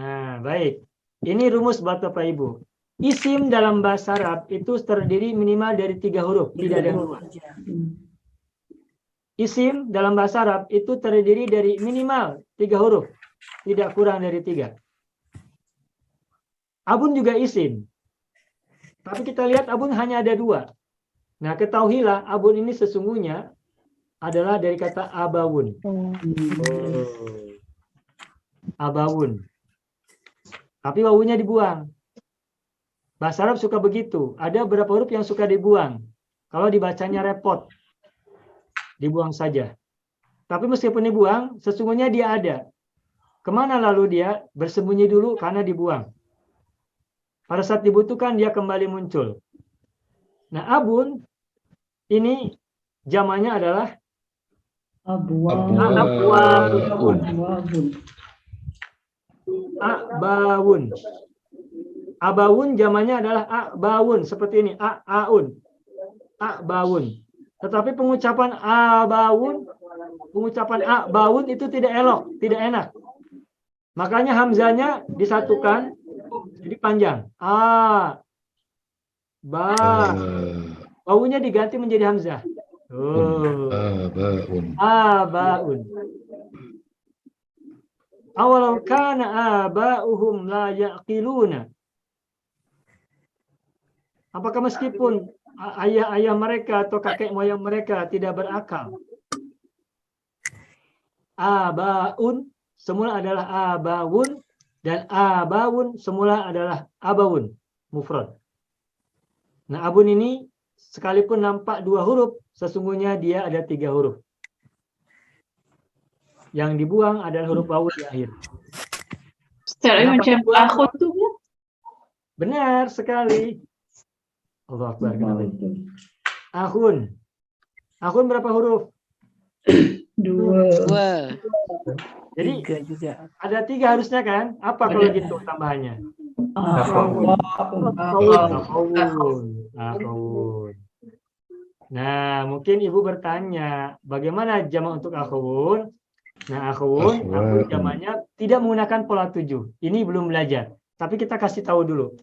Nah, baik. Ini rumus buat Bapak Ibu. Isim dalam bahasa Arab itu terdiri minimal dari 3 huruf, tidak ada yang 2. Isim dalam bahasa Arab itu terdiri dari minimal 3 huruf, tidak kurang dari 3. Abun juga isim. Tapi kita lihat abun hanya ada 2. Nah, ketahuilah abun ini sesungguhnya adalah dari kata abawun. Abawun. Tapi wawunya dibuang. Bahasa Arab suka begitu. Ada beberapa huruf yang suka dibuang. Kalau dibacanya repot. Dibuang saja. Tapi meskipun dibuang, sesungguhnya dia ada. Kemana lalu dia? Bersembunyi dulu karena dibuang. Pada saat dibutuhkan, dia kembali muncul. Nah, abun, ini jamannya adalah A'bawun. Abawun jamannya adalah a'bawun. Seperti ini. A'aun. A'bawun. Tetapi pengucapan abawun, pengucapan a'bawun itu tidak elok, tidak enak. Makanya hamzanya disatukan, jadi panjang. A, ba. Wawunya diganti menjadi hamzah. Abaun. Awalau kana aba'uhum la yaqiluna. Apakah meskipun ayah-ayah mereka atau kakek moyang mereka tidak berakal? Aba'un semula adalah abawun dan abawun semula adalah abawun mufrad. Nah, abun ini sekalipun nampak 2 huruf, sesungguhnya dia ada 3 huruf. Yang dibuang adalah huruf wawu di akhir. Secara macam akhun tu ya? Benar sekali. Allah Akbar. Akhun. Akhun berapa huruf? 2. Jadi ada 3 harusnya kan? Apa kalau gitu tambahannya? Akhun. Nah, mungkin Ibu bertanya, bagaimana jamak untuk akhun? Nah, akhun jamaknya tidak menggunakan pola 7. Ini belum belajar. Tapi kita kasih tahu dulu.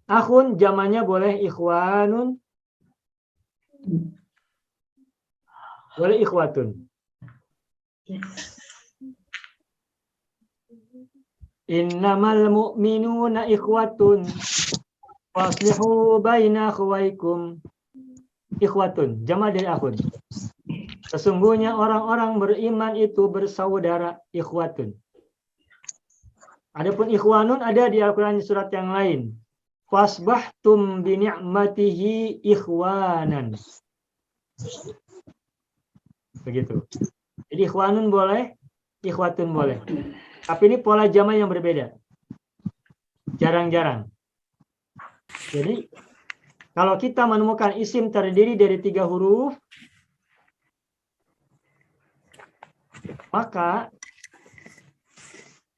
Akhun jamaknya boleh ikhwanun. Boleh ikhwatun. Innamal mu'minuna ikhwatun. Waslihu baina akhwaikum. Ikhwatun, jamak dari akhun. Sesungguhnya orang-orang beriman itu bersaudara, ikhwatun. Adapun ikhwanun ada di Al-Quran surat yang lain. fasbahtum bi ni'matihi ikhwanan. Begitu. Jadi ikhwanun boleh, ikhwatun boleh. Tapi ini pola jamak yang berbeda. Jarang-jarang. Jadi kalau kita menemukan isim terdiri dari 3 huruf, maka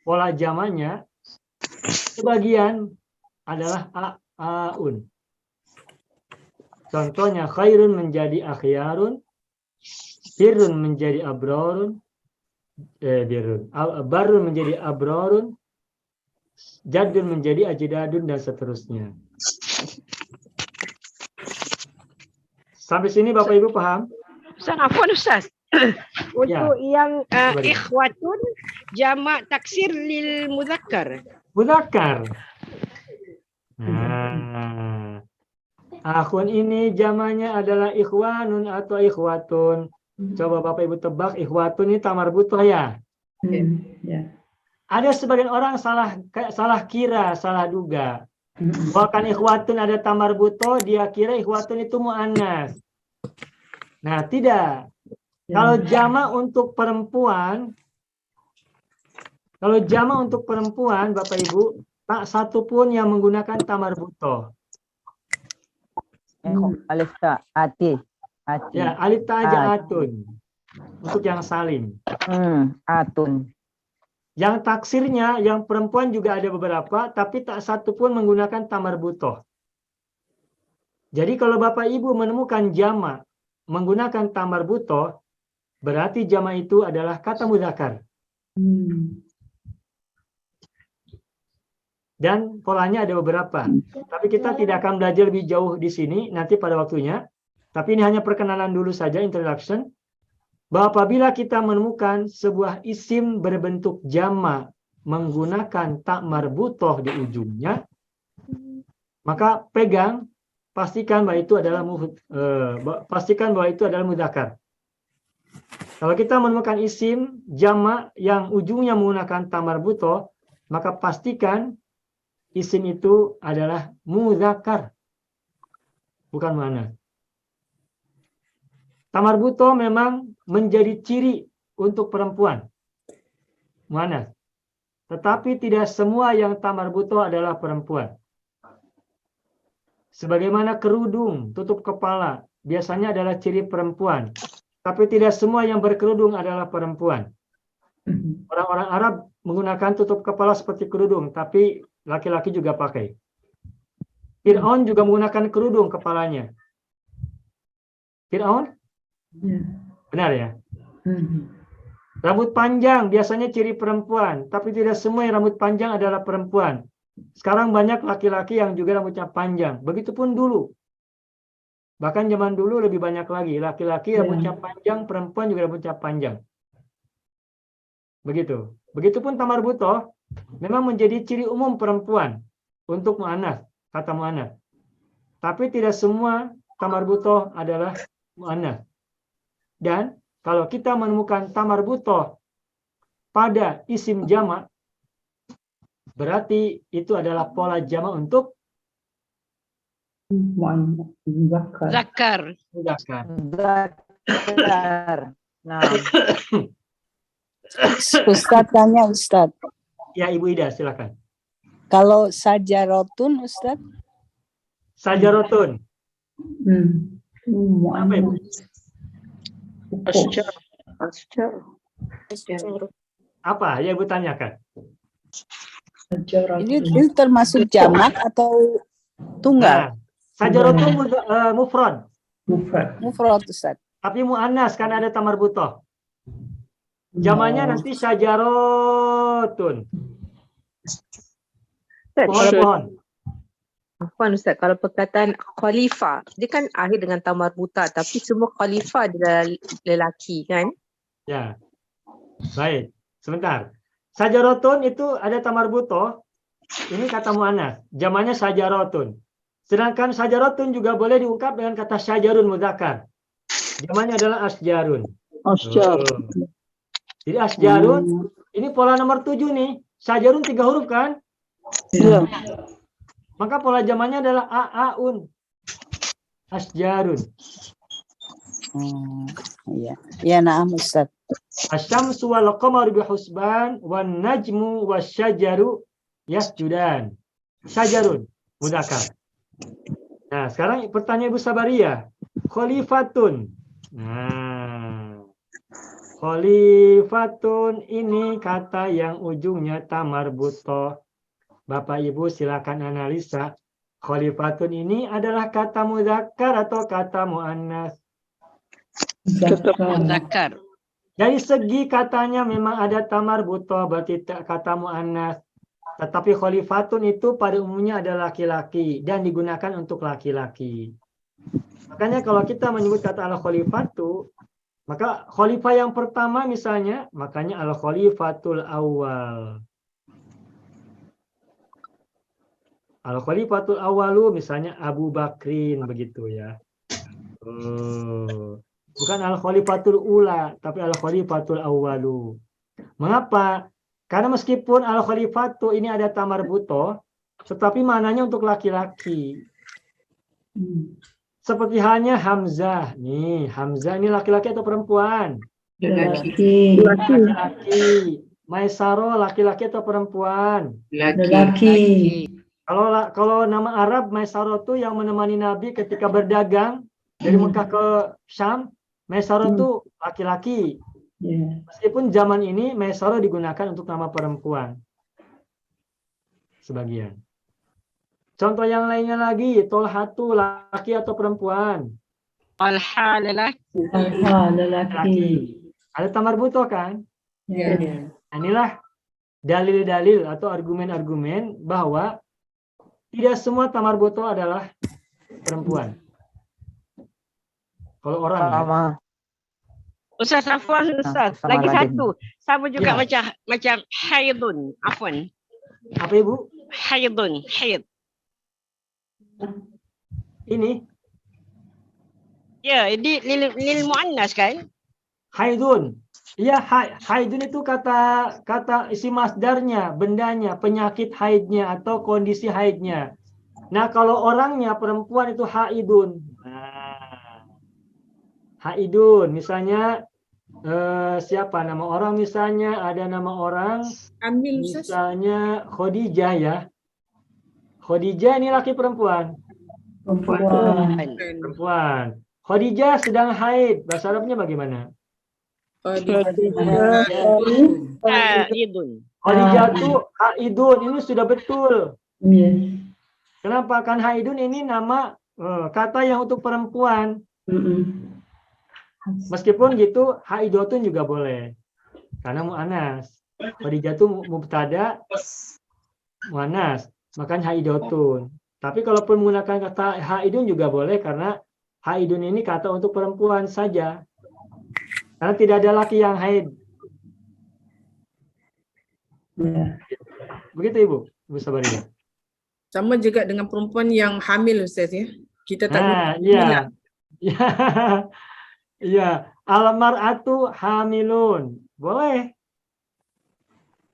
pola jamaknya sebagian adalah aun. Contohnya khairun menjadi akhyarun, birrun menjadi abrarun, barrun menjadi abrarun, jaddun menjadi ajdadun, dan seterusnya. Sampai sini Bapak Ibu paham? Ustaz, afwan Ustaz. Untuk yang ikhwatun jamak taksir lil mudzakkar. Mudzakkar. Nah, akhun ini jamaknya adalah ikhwanun atau ikhwatun. Coba Bapak Ibu tebak, ikhwatun ini tamar butoh ya? Ada sebagian orang salah kira, salah duga. Bahkan ikhwatun ada tamar butoh, dia kira ikhwatun itu mu'annas. Nah, tidak. Kalau jamak untuk perempuan, Bapak Ibu, tak satu pun yang menggunakan tamar butoh. Alif ta, ati. Ya, alif ta aja atun. Untuk yang salim. Atun. Yang taksirnya, yang perempuan juga ada beberapa, tapi tak satu pun menggunakan tamar butoh. Jadi kalau Bapak Ibu menemukan jamak menggunakan tamar butoh, berarti jamak itu adalah kata mudzakkar. Dan polanya ada beberapa. Tapi kita tidak akan belajar lebih jauh di sini, nanti pada waktunya. Tapi ini hanya perkenalan dulu saja, introduction. Bahwa apabila kita menemukan sebuah isim berbentuk jamak menggunakan tak marbutoh di ujungnya, maka pastikan bahwa itu adalah mudzakkar. Kalau kita menemukan isim jamak yang ujungnya menggunakan tak marbutoh, maka pastikan isim itu adalah mudzakkar, bukan muannats. Tamar butoh memang menjadi ciri untuk perempuan, muannats. Tetapi tidak semua yang tamar butoh adalah perempuan. Sebagaimana kerudung, tutup kepala, biasanya adalah ciri perempuan. Tapi tidak semua yang berkerudung adalah perempuan. Orang-orang Arab menggunakan tutup kepala seperti kerudung, tapi laki-laki juga pakai. Fir'aun juga menggunakan kerudung kepalanya. Fir'aun? Benar ya? Rambut panjang biasanya ciri perempuan, tapi tidak semua yang rambut panjang adalah perempuan. Sekarang banyak laki-laki yang juga rambutnya panjang. Begitupun dulu. Bahkan zaman dulu lebih banyak lagi. Laki-laki rambutnya panjang, perempuan juga rambutnya panjang. Begitu. Begitupun tamar butoh memang menjadi ciri umum perempuan untuk muannats, kata muannats. Tapi tidak semua tamar butoh adalah muannats. Dan kalau kita menemukan tamar butoh pada isim jamak, berarti itu adalah pola jamak untuk Zakar. Nah. Ustadz tanya, Ustadz. Ya, Ibu Ida, silakan. Kalau sajarotun, Ustadz? Sajarotun. Apa Ibu? Apa ya Ibu tanyakan? Ini termasuk jamak atau tunggal? Nah, sajarotun mufrad. Mufrad, Ustadz. Tapi muannats kan ada tamar butoh. Jamaknya nanti sajarotun. Pohon-pohon. Afwan Ustaz, kalau perkataan khalifah, dia kan akhir dengan tamar buta, tapi semua khalifah adalah lelaki kan? Ya. Baik, sebentar. Sajarotun itu ada tamar butoh. Ini kata muannats. Jamaknya sajarotun. Sedangkan sajarotun juga boleh diungkap dengan kata syajarun mudzakkar. Jamaknya adalah asjarun. Asjar. Jadi asjarun, ini pola nomor 7 nih. Syajarun 3 huruf kan? Iya. Maka pola jamaknya adalah a'aun, asjarun. Iya. Ya, na'am Ustaz. Asyamsu wal qamaru bihusban wan najmu wasyajaru yasjudan. Syajarun, mudzakkar. Nah, sekarang pertanyaan Ibu Sabaria. Khalifatun. Nah, khalifatun ini kata yang ujungnya tamar butoh. Bapak Ibu silakan analisa. Khalifatun ini adalah kata mudzakkar atau kata muannas? Muzakkar. Dari segi katanya memang ada tamar butoh, berarti kata muannas. Tetapi khalifatun itu pada umumnya adalah laki-laki dan digunakan untuk laki-laki. Makanya kalau kita menyebut kata al-khalifatu, maka khalifah yang pertama misalnya, makanya al-khalifatul awal. Al-khalifatul awalu misalnya Abu Bakrin begitu ya. Bukan al-khalifatul ula, tapi al-khalifatul awalu. Mengapa? Karena meskipun al-khalifatu ini ada tamar butoh, tetapi maknanya untuk laki-laki. Seperti halnya Hamzah. Nih, Hamzah ini laki-laki atau perempuan? Lelaki. Laki-laki. Maisaro laki-laki atau perempuan? Lelaki. Kalau nama Arab Maisaro itu yang menemani Nabi ketika berdagang dari Mekah ke Syam, Maisaro itu laki-laki. Meskipun zaman ini Maisaro digunakan untuk nama perempuan. Sebagian. Contoh yang lainnya lagi, Tolhatu laki atau perempuan? Talha lelaki. Laki. Ada tamar butoh kan? Ya. Inilah dalil-dalil atau argumen-argumen bahwa tidak semua tamar butoh adalah perempuan. Kalau orang ya. Ustaz Afwan, Ustaz. Lagi satu. Sama juga Ya. macam haidun. Afwan. Apa Ibu? Haidun. Haid. Ini Ya, ini lil muannas kan? haidun. Iya, haidun itu kata isi masdarnya, bendanya, penyakit haidnya atau kondisi haidnya. Nah, kalau orangnya perempuan itu haidun. Nah, haidun, misalnya siapa nama orang? Misalnya ada nama orang, misalnya Khadijah ya. Khadijah ini laki perempuan? Perempuan. Khadijah sedang haid. Bahasa Arabnya bagaimana? Haidun. Khadijah itu haidun. Ini sudah betul. Kenapa? Kan haidun ini nama kata yang untuk perempuan. Meskipun gitu, haidotun juga boleh. Karena mu'anas. Khadijah itu mubtada, mu'anas. Makanya haidotun. Tapi kalaupun menggunakan kata haidun juga boleh karena haidun ini kata untuk perempuan saja. Karena tidak ada laki yang haid. Begitu Ibu Sabaria. Sama juga dengan perempuan yang hamil Ustaz ya. Kita tak iya. Iya, al-mar'atu hamilun. Boleh.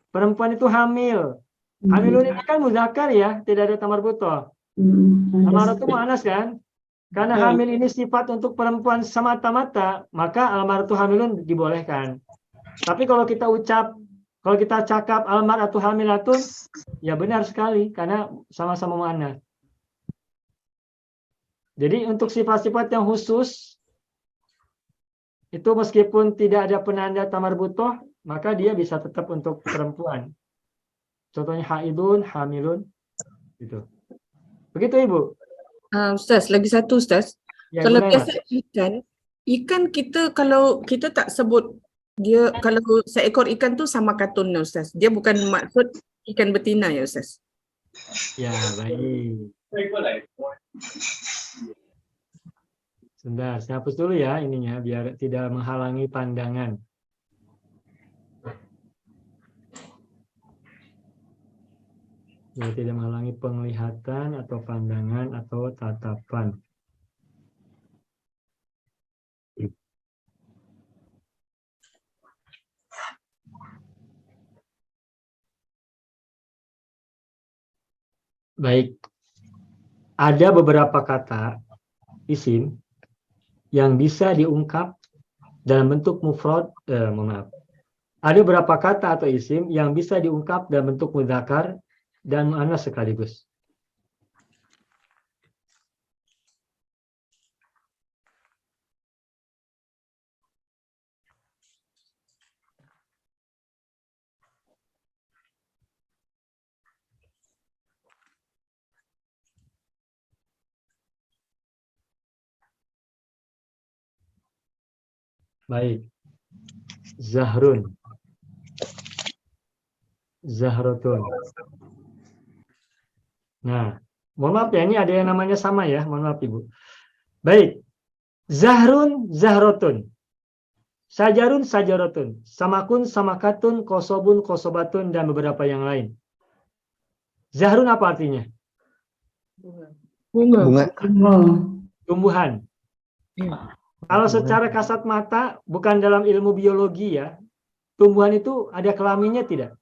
Perempuan itu hamil. Hamilun ini kan muzakkar ya, tidak ada tamar butoh. Al-mar'atu mu'annas kan? Karena hamil ini sifat untuk perempuan semata-mata, maka al-mar'atu hamilun dibolehkan. Tapi kalau kita cakap al-mar'atu hamilatun, ya benar sekali karena sama-sama mu'annas. Jadi untuk sifat-sifat yang khusus itu meskipun tidak ada penanda tamar butoh, maka dia bisa tetap untuk perempuan. Contohnya haidun, hamilun, gitu. Begitu Ibu. Ustaz, lagi satu Ustaz. Ya, Kalau boleh, biasa ikan kita kalau kita tak sebut dia, kalau seekor ikan tu sama katun Ustaz. Dia bukan maksud ikan betina ya Ustaz. Ya, baik. Sebentar, saya hapus dulu ya ininya biar tidak menghalangi pandangan. Biar tidak menghalangi penglihatan atau pandangan atau tatapan. Baik, ada beberapa kata isim yang bisa diungkap dalam bentuk mufrad, maaf. Ada beberapa kata atau isim yang bisa diungkap dalam bentuk mudzakkar dan muannas sekaligus. Baik. Zahrun. Zahratun. Nah, mohon maaf ya, ini ada yang namanya sama ya, mohon maaf Ibu. Baik. Zahrun, zahratun. Sajarun, sajaratun. Samakun, samakatun, kosobun, kosobatun, dan beberapa yang lain. Zahrun apa artinya? Bunga. Tumbuhan. Kalau secara kasat mata, bukan dalam ilmu biologi ya, tumbuhan itu ada kelaminnya tidak?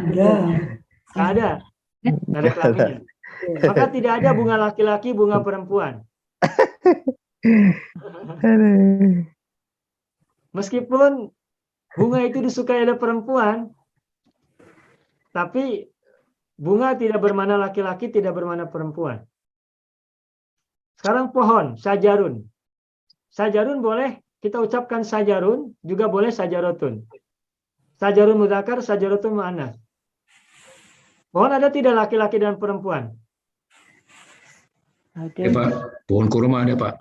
Nggak ada. Nggak ada kelaminnya. Maka tidak ada bunga laki-laki, bunga perempuan. Meskipun bunga itu disukai oleh perempuan, tapi bunga tidak bermana laki-laki, tidak bermana perempuan. Sekarang pohon, sajarun. Sajarun boleh kita ucapkan sajarun, juga boleh sajarotun. Sajarun mudzakkar, sajarotun muannas. Pohon ada tidak laki-laki dan perempuan? Ya, Pak. Pohon kurma ada, Pak.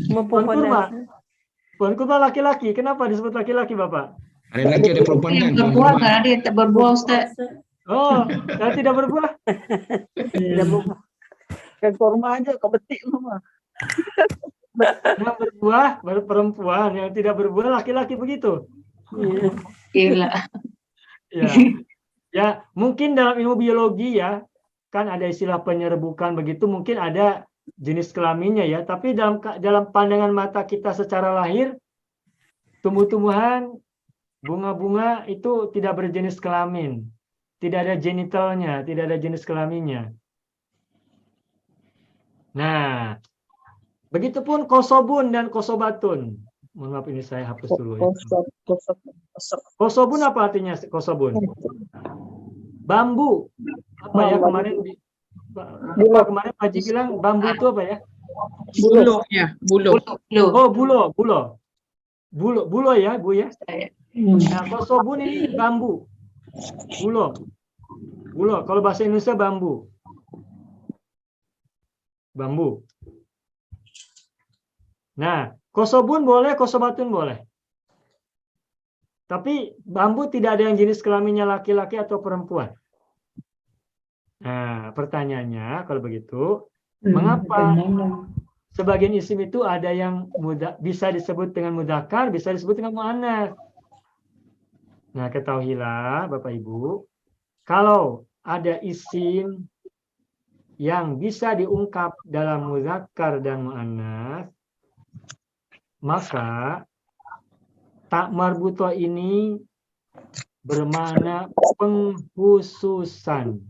Pohon kurma. Pohon kurma laki-laki. Kenapa disebut laki-laki, Bapak? Ada laki, ada perempuan kan? Pohon Berbuah kurma. kan ada yang tak berbuah, Ustaz. Oh, dan tidak berbuah. Tidak berbuah. Kan kurma aja kau betik mama. Yang berbuah baru perempuan, yang tidak berbuah laki-laki begitu. Gila. Ya. Ya, mungkin dalam ilmu biologi ya, kan ada istilah penyerbukan begitu, mungkin ada jenis kelaminnya ya, tapi dalam pandangan mata kita secara lahir, tumbuh-tumbuhan, bunga-bunga itu tidak berjenis kelamin. Tidak ada genitalnya, tidak ada jenis kelaminnya. Nah, begitupun kosobun dan kosobatun. Mohon maaf ini saya hapus dulu ya. Kosobun apa artinya kosobun? Bambu. Apa ya kemarin kemarin Pak Haji bilang bambu itu apa ya? Buluh ya, buluh. Oh, bulo ya, Bu ya. Nah, kosobun ini bambu. Bulo. Kalau bahasa Indonesia bambu. Bambu. Nah, kosobun boleh, kosobatun boleh. Tapi bambu tidak ada yang jenis kelaminnya laki-laki atau perempuan. Nah, pertanyaannya kalau begitu, mengapa sebagian isim itu ada yang bisa disebut dengan mudzakkar, bisa disebut dengan muannats? Nah, ketahuilah Bapak Ibu, kalau ada isim yang bisa diungkap dalam mudzakkar dan muannats, maka tak marbutoh ini bermakna penghususan.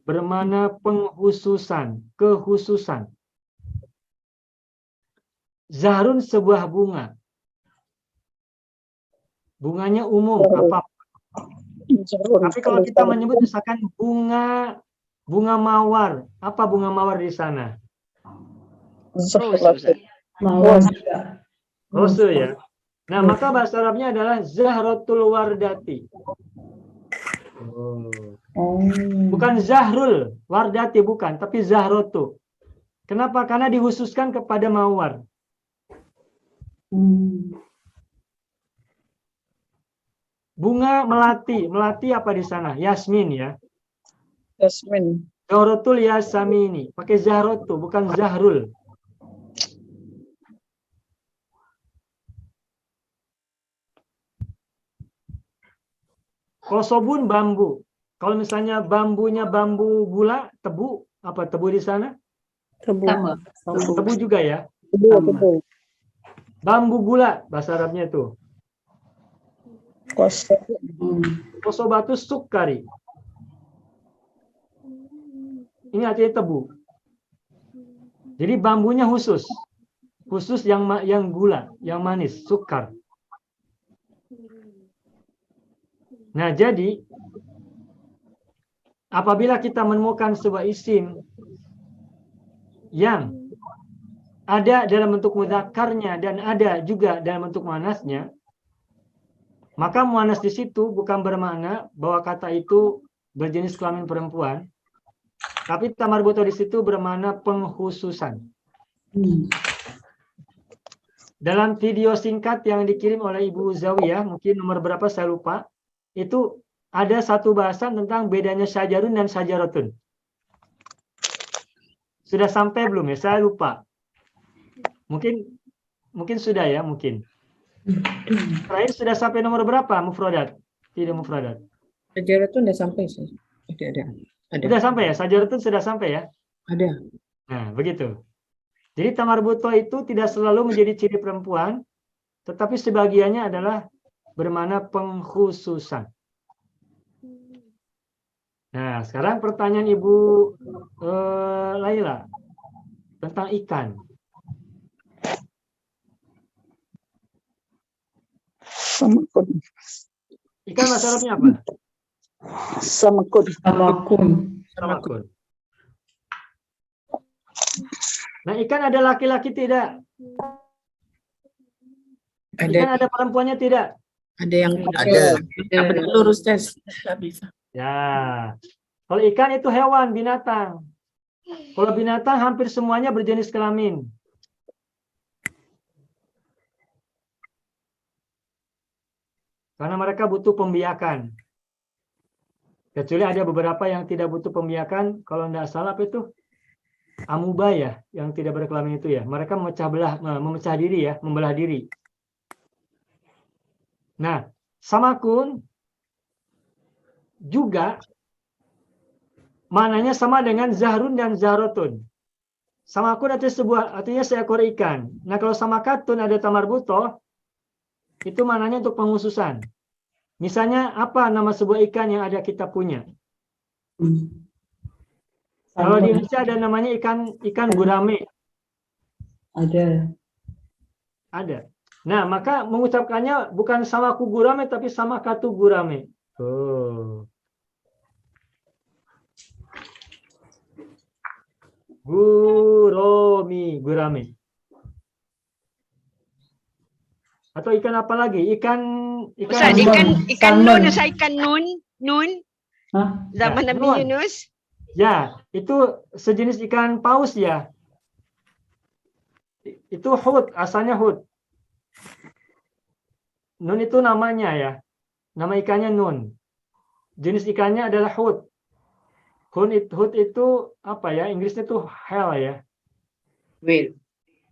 Bermakna penghususan, kekhususan. Zahrun sebuah bunga. Bunganya umum, apa? Tapi kalau kita menyebut misalkan bunga mawar, apa bunga mawar di sana? Rose ya. Nah, maka bahasa Arabnya adalah Zahratul Wardati. Bukan Zahrul Wardati, bukan, tapi Zahratu. Kenapa? Karena dikhususkan kepada mawar. Bunga melati. Melati apa di sana? Yasmin ya. Yasmin. Zahratul Yasamini. Pakai Zahratu, bukan Zahrul. Kosobun bambu. Kalau misalnya bambunya bambu gula, tebu, apa tebu di sana? Tebu juga ya. Tebu. Bambu gula bahasa Arabnya itu. Kosobatus sukari. ini artinya tebu. Jadi bambunya khusus yang gula, yang manis, sukar. Nah, jadi apabila kita menemukan sebuah isim yang ada dalam bentuk mudzakarnya dan ada juga dalam bentuk muannasnya, maka muannas di situ bukan bermakna bahwa kata itu berjenis kelamin perempuan, tapi tamarbuto di situ bermakna pengkhususan. Dalam video singkat yang dikirim oleh Ibu Zawiyah, mungkin nomor berapa saya lupa, itu ada satu bahasan tentang bedanya syajarun dan syajaratun. Sudah sampai belum ya? Saya lupa. Mungkin sudah ya, mungkin. Terakhir sudah sampai nomor berapa mufradat? Tidak mufradat. Syajaratun udah sampai sih. Ada. Sudah sampai ya? Syajaratun sudah sampai ya? Ada. Nah, begitu. Jadi tamarbuto itu tidak selalu menjadi ciri perempuan, tetapi sebagiannya adalah bermakna pengkhususan. Nah, sekarang pertanyaan Ibu Laila tentang ikan. Samakun. Ikan bahasa Arabnya apa? Samakun. Samakun. Nah, ikan ada laki-laki tidak? Ikan ada perempuannya tidak? Ada yang Ada. telur Ustaz. Ya. Kalau ikan itu hewan, binatang. Kalau binatang hampir semuanya berjenis kelamin. Karena mereka butuh pembiakan. Kecuali ada beberapa yang tidak butuh pembiakan, kalau tidak salah apa itu? Amuba ya, yang tidak berkelamin itu ya. Mereka memecah diri ya, membelah diri. Nah, samakun juga maknanya sama dengan zahrun dan zahrotun. Samakun artinya seekor ikan. Nah, kalau samakatun ada tamarbutoh, itu maknanya untuk penghususan. Misalnya apa nama sebuah ikan yang ada kita punya? Kalau di Indonesia ada namanya ikan gurame. Ada. Nah, maka mengucapkannya bukan samaku gurame tapi samakatu gurame. Oh. Gurame. Atau ikan apa lagi? Ikan Ustaz, ikan nun, Ustaz, ikan nun. Zaman Ya, Nabi nun. Yunus. Ya, itu sejenis ikan paus ya. Itu hut, asalnya hut. Nun itu namanya ya. Nama ikannya nun. Jenis ikannya adalah hut. Hut itu apa ya? Inggrisnya itu hell ya.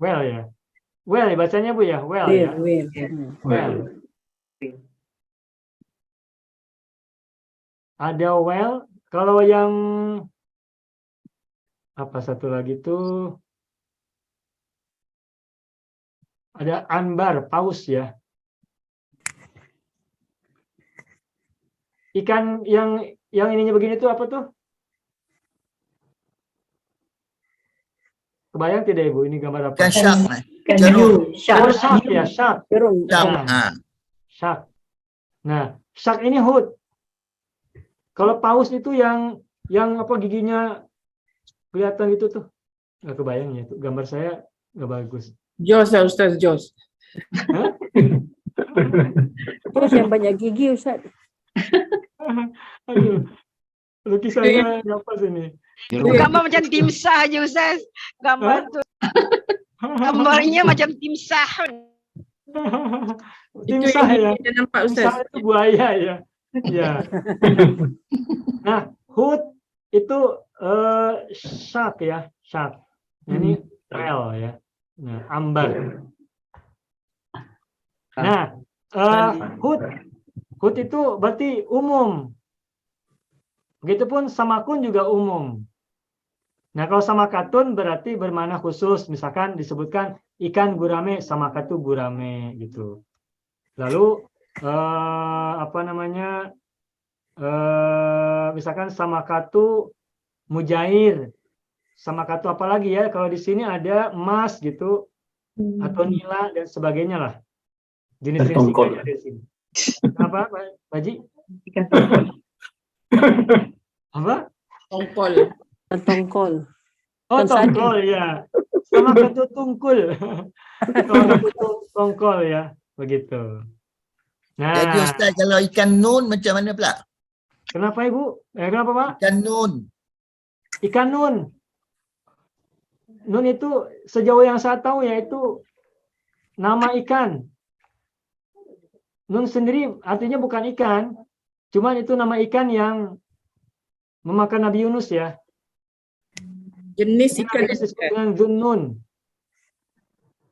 Well ya. Well ya bacanya Bu ya. Well ya. Well. Ada well. Kalau yang apa satu lagi tuh ada ambar, paus ya. Ikan yang ininya begini tuh apa tuh? Kebayang tidak Ibu? Ini gambar apa? Ikan syak, Mas. Jeruk. Oh, shark ya, shark. Jeruk. Shark. Nah, shark ini hut. Kalau paus itu yang apa giginya kelihatan gitu tuh. Nggak kebayang ya, itu gambar saya nggak bagus. Jos ya Ustaz, Jos. Terus yang banyak gigi Ustaz. Aduh, lukisannya apa sih ini? Gambar macam timsah aja Ustaz. Gambar tuh. Gambarnya macam timsah. Timsah ya. Kita nampak Ustaz. Timsah itu buaya ya. Ya. Nah, hut itu shark ya, shark. Ini whale ya. Nah, ambar. Nah, hut itu berarti umum. Begitupun samakun juga umum. Nah, kalau samakatun berarti bermakna khusus. Misalkan disebutkan ikan gurame, samakatu gurame gitu. Lalu apa namanya? Misalkan samakatu mujair, sama kartu apa lagi ya? Kalau di sini ada emas gitu, atau nila dan sebagainya lah. Jenis-jenis ikan yang ada di sini. Apa, Pak Haji? Apa? Tongkol. Tongkol. Oh, Ikan sadi. tongkol ya. Sama kartu tungkul. Tongkol ya, begitu. Nah, Jadi Ustaz, kalau ikan nun macam mana pula? kenapa Ibu? Kenapa Pak? Ikan nun. Ikan nun. Nun itu sejauh yang saya tahu yaitu nama ikan. Nun sendiri artinya bukan ikan, cuman itu nama ikan yang memakan Nabi Yunus ya. Jenis ikan. Ini disebut dengan Zunnun.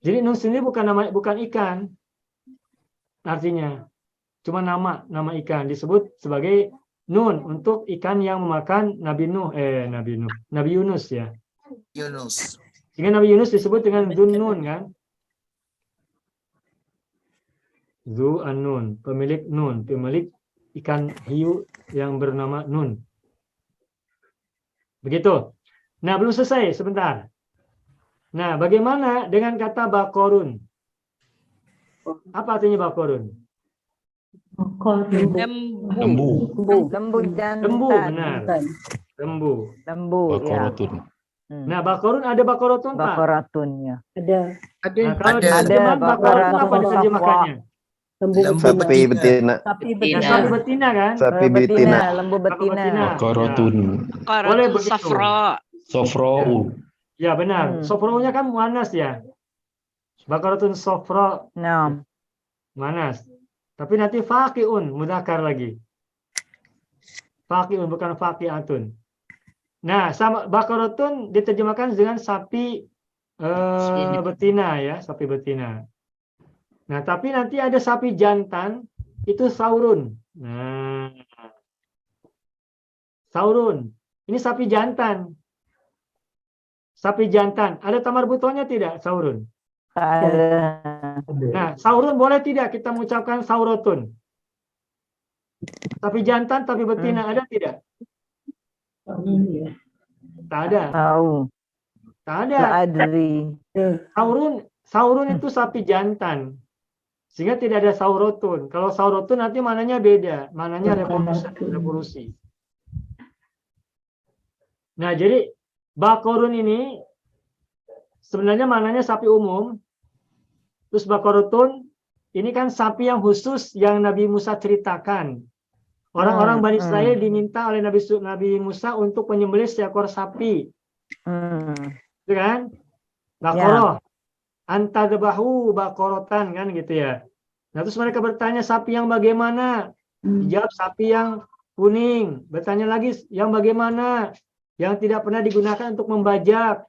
Jadi nun sendiri bukan ikan artinya. Cuma nama ikan disebut sebagai nun untuk ikan yang memakan Nabi Yunus ya. Yunus. Sehingga Nabi Yunus disebut dengan Zunnun kan. Zu an-nun, pemilik nun, pemilik ikan hiu yang bernama nun. Begitu. Nah, belum selesai, sebentar. Nah, bagaimana dengan kata bakorun? Apa artinya bakorun? Lembu. Lembu jantan. Lembu, benar. Lembu. Lembu ya. Bakorotun. Nah, bakorun ada bakorotun tak? Bakoratunnya. Ada. Nah, kalau Ada. diterjemahkan bakorotun apa diterjemakannya? Lembu Sapi betina. Sapi Nah, betina. sapi betina kan? Sapi betina. Lembu Sapi betina. Bakorotun. Boleh begitu. Safra. Sofrou. Ya, benar. Sofro-nya kan muannas ya. Bakorotun sofro Nah, muannas. Tapi nanti faqiun mudzakkar lagi. Faqiun bukan faqiatun. Nah, sama bakorotun diterjemahkan dengan sapi betina ya, sapi betina. Nah, tapi nanti ada sapi jantan itu saurun. Nah, saurun. Ini sapi jantan. Sapi jantan. Ada tamar butonya tidak saurun? ada. Nah, saurun boleh tidak kita mengucapkan saurotun? Sapi jantan tapi betina ada tidak? Tak ada. Tahu. Tak ada. Tak adri. Saurun itu sapi jantan. Sehingga tidak ada saurotun. Kalau saurotun nanti mananya beda. Mananya revolusi. Nah, jadi bakorun ini sebenarnya mananya sapi umum. Terus bakorotun ini kan sapi yang khusus yang Nabi Musa ceritakan. Orang-orang Bani Israel diminta oleh Nabi Musa untuk menyembelih seekor sapi. Itu kan? Bakoroh. Antadbahu bakorotan kan gitu ya. Nah, terus mereka bertanya sapi yang bagaimana? Dijawab sapi yang kuning. Bertanya lagi yang bagaimana? Yang tidak pernah digunakan untuk membajak.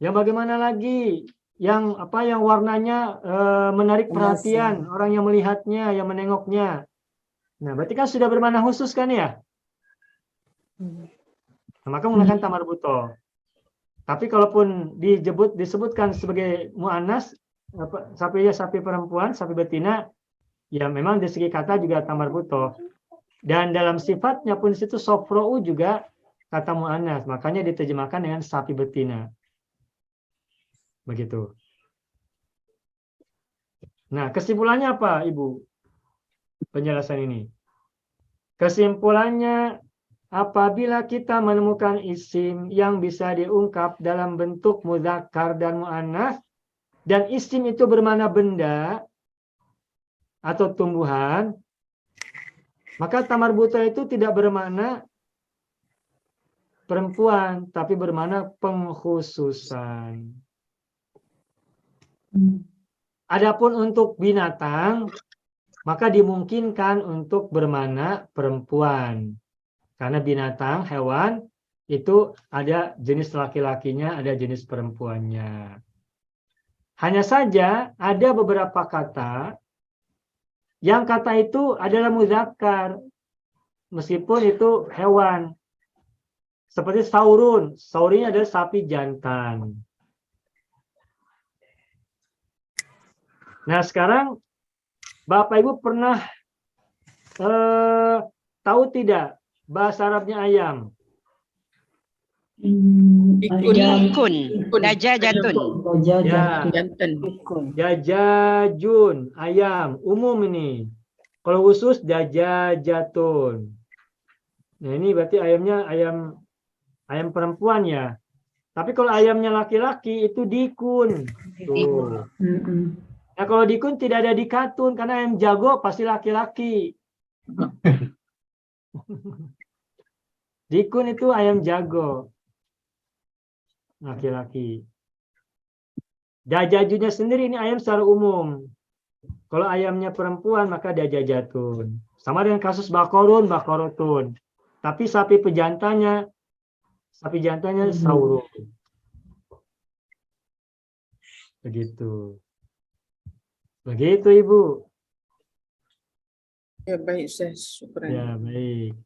Yang bagaimana lagi? Yang warnanya menarik perhatian orang yang melihatnya, yang menengoknya. Nah, berarti kan sudah bermakna khusus kan ya? Nah, maka menggunakan tamar buto. Tapi kalaupun disebutkan sebagai mu'annas, sapi perempuan, sapi betina, ya memang dari segi kata juga tamar buto. Dan dalam sifatnya pun di situ sofrou juga kata mu'annas, makanya diterjemahkan dengan sapi betina. Begitu. Nah, kesimpulannya apa, Ibu? Penjelasan ini. Kesimpulannya, apabila kita menemukan isim yang bisa diungkap dalam bentuk mudzakkar dan mu'annas, dan isim itu bermakna benda atau tumbuhan, maka tamar buta itu tidak bermakna perempuan, tapi bermakna pengkhususan. Adapun untuk binatang, maka dimungkinkan untuk bermakna perempuan. Karena binatang, hewan, itu ada jenis laki-lakinya, ada jenis perempuannya. Hanya saja ada beberapa kata, yang kata itu adalah mudzakkar, meskipun itu hewan. Seperti saurun, saurunnya adalah sapi jantan. Nah, sekarang Bapak Ibu pernah tahu tidak bahasa Arabnya ayam? Dikun. Dajajatun. Ya. Dajajun, ayam. Umum ini. Kalau khusus dajajatun. Nah ini berarti ayamnya ayam perempuan ya. Tapi kalau ayamnya laki-laki itu dikun. Tuh. Nah kalau dikun tidak ada dikatun karena ayam jago pasti laki-laki. Dikun itu ayam jago. Laki-laki. Dajajunya sendiri ini ayam secara umum. Kalau ayamnya perempuan maka dajajatun. Sama dengan kasus bakorun, bakorotun. Tapi sapi jantananya saurun. Begitu. Begitu Ibu. Ya baik Ustaz, syukran. Ya baik.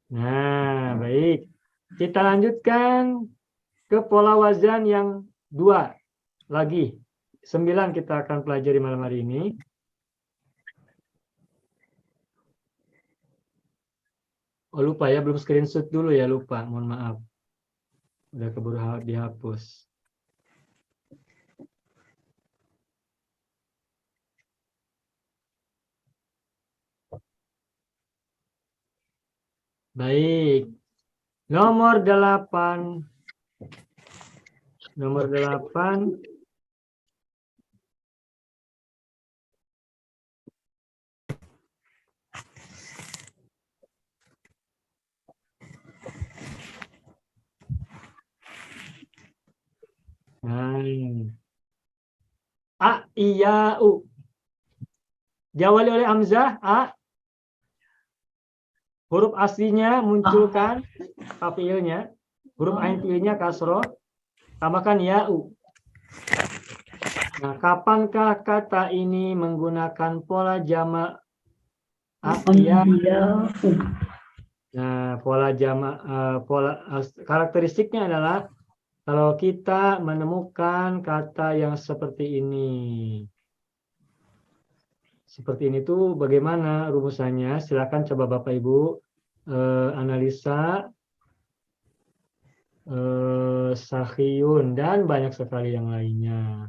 Nah baik. Kita lanjutkan ke pola wazan yang 2 lagi. 9 kita akan pelajari malam hari ini. Oh lupa ya, belum screenshot dulu ya, lupa. Mohon maaf. Udah keburu dihapus. Baik. Nomor 8. Nomor 8. A, iya, u. Diawali oleh hamzah, a. Huruf aslinya munculkan failnya. Huruf ain fiilnya kasroh. Tambahkan ya, u. Nah, kapankah kata ini menggunakan pola jamak ya? Nah, pola jamak, karakteristiknya adalah kalau kita menemukan kata yang seperti ini. Seperti ini tuh bagaimana rumusannya? Silakan coba Bapak Ibu analisa sahiyun dan banyak sekali yang lainnya.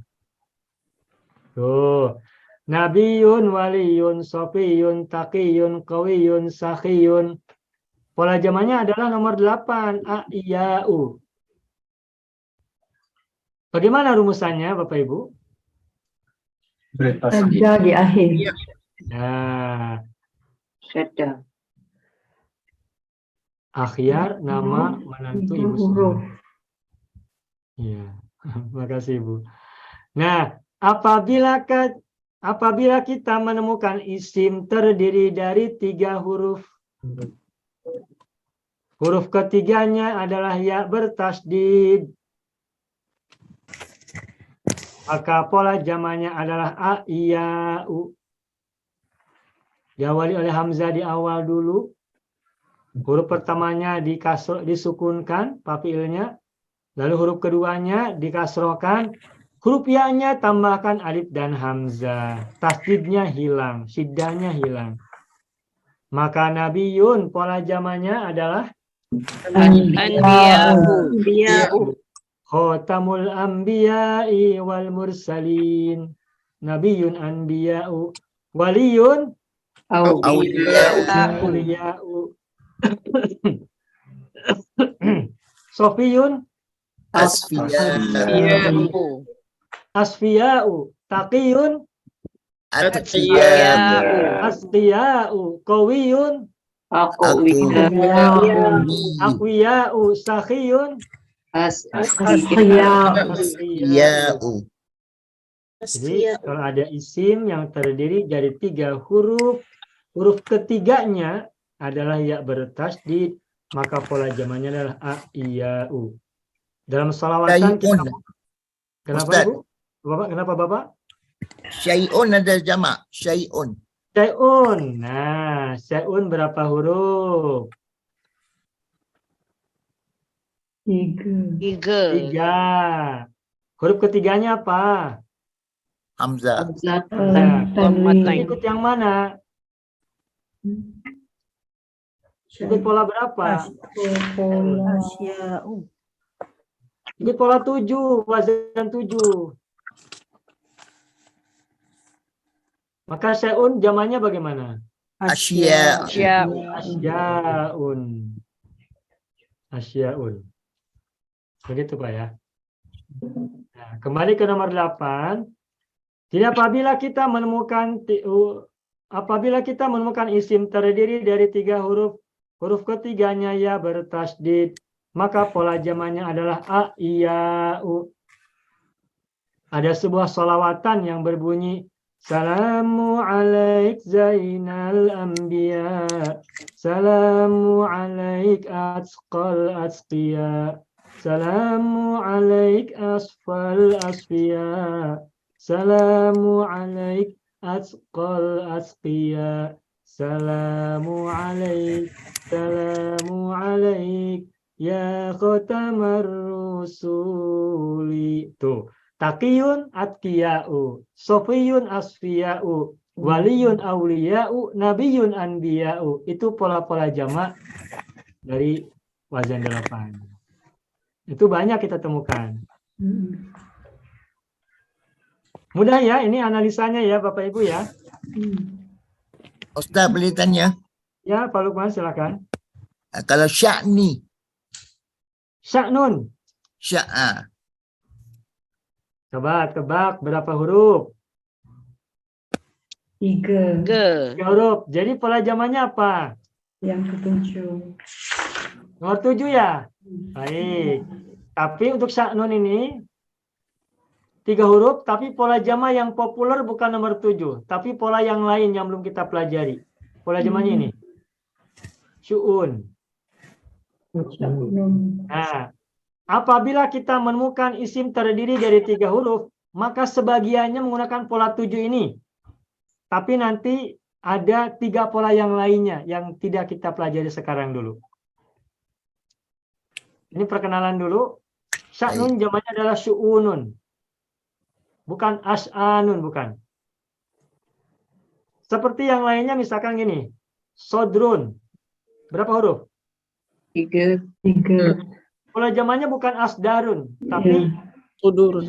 Tuh. Nabiyun, waliyun, sofiyun, taqiyun, qawiyun, sahiyun. Pola jamaknya adalah nomor 8, a, iya, u. Bagaimana rumusannya Bapak Ibu? Ada di akhir. Nah, Syadda. akhyar nama menantu ibu huruf. Iya, makasih Ibu. Nah, apabila kita menemukan isim terdiri dari 3 huruf, huruf ketiganya adalah ya bertasdid, maka pola jamaknya adalah a, iya, u. Diawali oleh hamzah di awal dulu. Huruf pertamanya disukunkan, failnya. Lalu huruf keduanya dikasrohkan. Huruf ya-nya tambahkan alif dan hamzah. Tasdidnya hilang, syiddahnya hilang. Maka nabiyun pola jamaknya adalah Anbiya'u. Khotamul anbiya'i wal mursalin. Nabiyun anbiya'u. Waliyun awliya'u. Sofiyun asfiya'u. Taqiyun asqiya'u. Qawiyun aqwiya'u. Sakhiyun Jadi kalau ada isim yang terdiri dari 3 huruf, huruf ketiganya adalah ya bertasdid, maka pola jamaknya adalah a, iya, u. Dalam salawatan kita... Kenapa Ustaz? Ibu? Bapak, kenapa Bapak? Syai'un ada jamak, syai'un. Syai'un. Nah, syai'un berapa huruf? 3. Huruf ketiganya apa? Hamzah. Ikut yang mana? Ikut pola berapa? Asya'u. Ikut pola 7, wazan 7. Maka syai'un jamannya bagaimana? Asya. Asyaun. Asyaun. Begitu Pak ya. Nah, kembali ke nomor 8. Jadi apabila kita menemukan isim terdiri dari 3 huruf, huruf ketiganya ya bertasdid, maka pola jamannya adalah a, iya, u. Ada sebuah sholawatan yang berbunyi Salamu alaik zainal anbiya, Salamu alaik atqal atqiya, Salamu alaik asfal asfiya, Salamu alaik atqal atqiya, Salamu alaik ya khatamar rusuli. Tuh. Taqiyun atqiya'u, sofiyun asfiya'u, waliyun awliya'u, nabiyun anbiya'u. Itu pola-pola jamak dari wazan 8. Itu banyak kita temukan. Mudah ya, ini analisanya ya Bapak Ibu ya. Ustaz boleh tanya? Ya Pak Lukman silakan. Kalau sya'ni. Sya'nun. Sya'a. Coba tebak berapa huruf? 3. 3 huruf. Jadi pola jamannya apa? Yang ke-7. Nomor 7 ya? Baik. Tapi untuk sya'nun ini 3 huruf, tapi pola jama yang populer bukan nomor 7, tapi pola yang lain yang belum kita pelajari. Pola jamanya ini. Syu'un. Nah, apabila kita menemukan isim terdiri dari 3 huruf, maka sebagiannya menggunakan pola 7 ini. Tapi nanti ada 3 pola yang lainnya yang tidak kita pelajari sekarang dulu. Ini perkenalan dulu. Sya'nun jamannya adalah syu'unun. Bukan as'anun, bukan. Seperti yang lainnya misalkan gini. Sodrun. Berapa huruf? 3. Pola jamannya bukan asdarun, tapi Sudurun.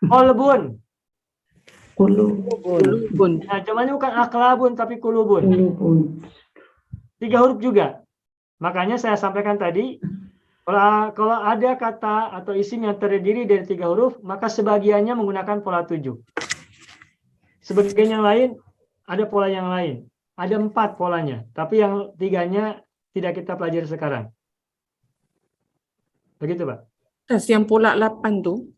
Kolbun. Kulubun. Nah, jamannya bukan aklabun, tapi kulubun. 3 huruf juga. Makanya saya sampaikan tadi, kalau ada kata atau isim yang terdiri dari 3 huruf, maka sebagiannya menggunakan pola 7. Sebagian yang lain, ada pola yang lain. Ada 4 polanya, tapi yang 3-nya tidak kita pelajari sekarang. Begitu, Pak. Ustaz, yang pola 8 tu,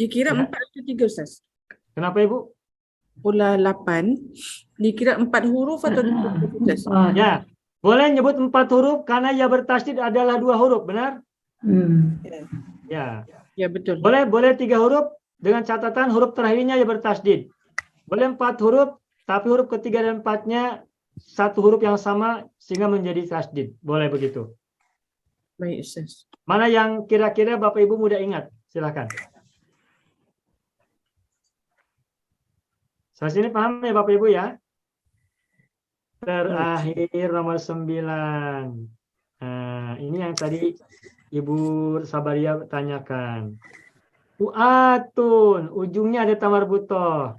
dikira Ya. 4 atau 3 Ustaz? Kenapa, Ibu? Pola 8, dikira 4 huruf atau 3 huruf Ustaz? Ya, boleh nyebut 4 huruf karena ya bertasydid adalah 2 huruf, benar? Ya. Ya, betul. Boleh 3 huruf dengan catatan huruf terakhirnya ya bertasydid. Boleh 4 huruf, tapi huruf ketiga dan 4-nya 1 huruf yang sama sehingga menjadi tasydid. Boleh begitu. Baik Ustaz. Mana yang kira-kira Bapak Ibu mudah ingat? Silakan. Sampai sini paham ya Bapak Ibu ya? Terakhir nomor 9. Nah, ini yang tadi Ibu Sabaria tanyakan. U'atun, ujungnya ada tamar butoh.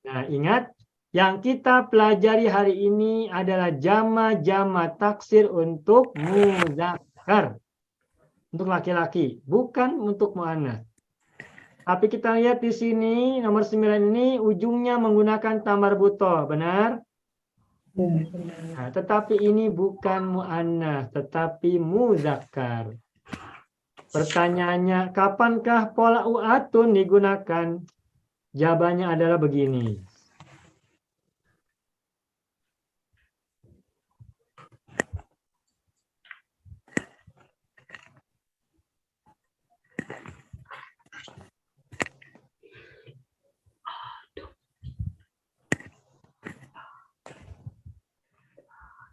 Nah, ingat, yang kita pelajari hari ini adalah jama-jama taksir untuk muzakkar. Untuk laki-laki, bukan untuk muannats. Tapi kita lihat di sini, nomor 9 ini ujungnya menggunakan tamar butoh, benar? Nah, tetapi ini bukan muannats, tetapi muzakkar. Pertanyaannya, kapankah pola u'atun digunakan? Jawabannya adalah begini.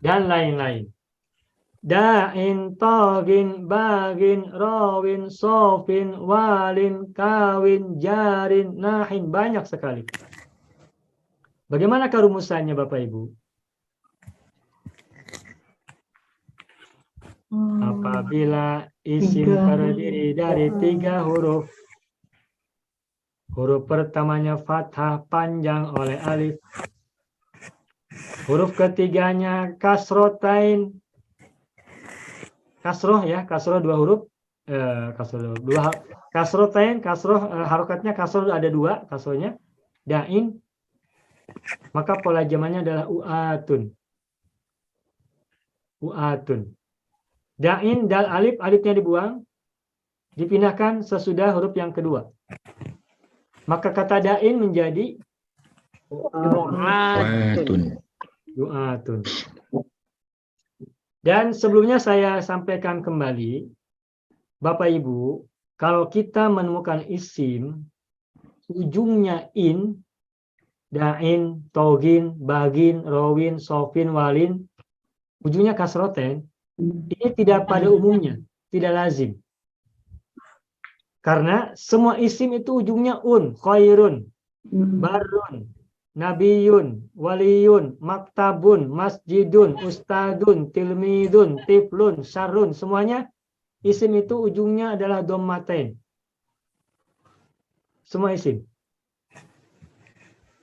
Dan lain-lain. Da'in, tagin, bagin, rawin, sofin, walin, kawin, jarin, nahin. Banyak sekali. Bagaimanakah rumusannya Bapak Ibu? apabila isim terdiri dari 3 huruf. Huruf pertamanya fathah panjang oleh alif. Huruf ketiganya kasrotain. Kasroh ya, kasroh 2 huruf. Kasrotain, kasroh harokatnya kasroh ada 2 kasrohnya. Dain. Maka pola jamannya adalah u'atun. U'atun. Dain, dal alif, alifnya dibuang. Dipindahkan sesudah huruf yang kedua. Maka kata dain menjadi Du'atun. du'atun. Dan sebelumnya saya sampaikan kembali, Bapak Ibu, kalau kita menemukan isim, ujungnya in, dain, togin, bagin, rawin, sofin, walin, ujungnya kasroten, ini tidak pada umumnya, tidak lazim. Karena semua isim itu ujungnya un, khairun, barun, nabiyun, waliyun, maktabun, masjidun, ustadun, tilmidun, tiflun, syarrun, semuanya isim itu ujungnya adalah dhammatain. Semua isim.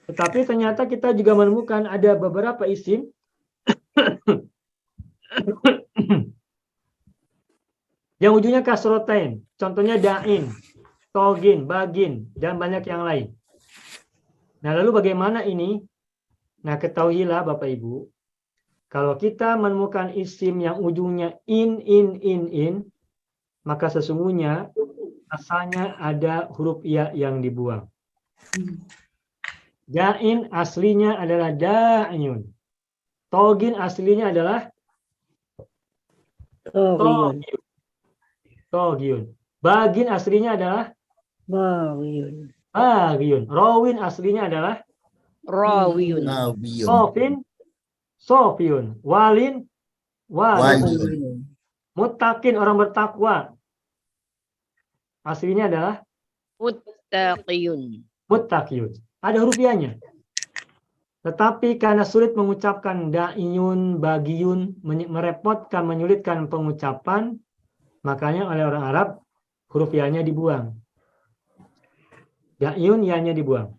Tetapi ternyata kita juga menemukan ada beberapa isim yang ujungnya kasrotain. Contohnya dain, togin, bagin, dan banyak yang lain. Nah, lalu bagaimana ini? Nah, ketahuilah Bapak Ibu, kalau kita menemukan isim yang ujungnya in, maka sesungguhnya asalnya ada huruf ya yang dibuang. Dain aslinya adalah da'yun. Togin aslinya adalah togyun. Bagin aslinya adalah Bagyun. bagyun. Rawin aslinya adalah Rawiyun. sofin, sofiyun. Walin, walin. Bagyun. Muttaqin, orang bertakwa, aslinya adalah Muttaqiyun. muttaqiyun. Ada huruf ya-nya. Tetapi karena sulit mengucapkan da'iyun, bagiyun, merepotkan, menyulitkan pengucapan, makanya oleh orang Arab huruf ya-nya dibuang. Da'iyun, ya-nya dibuang.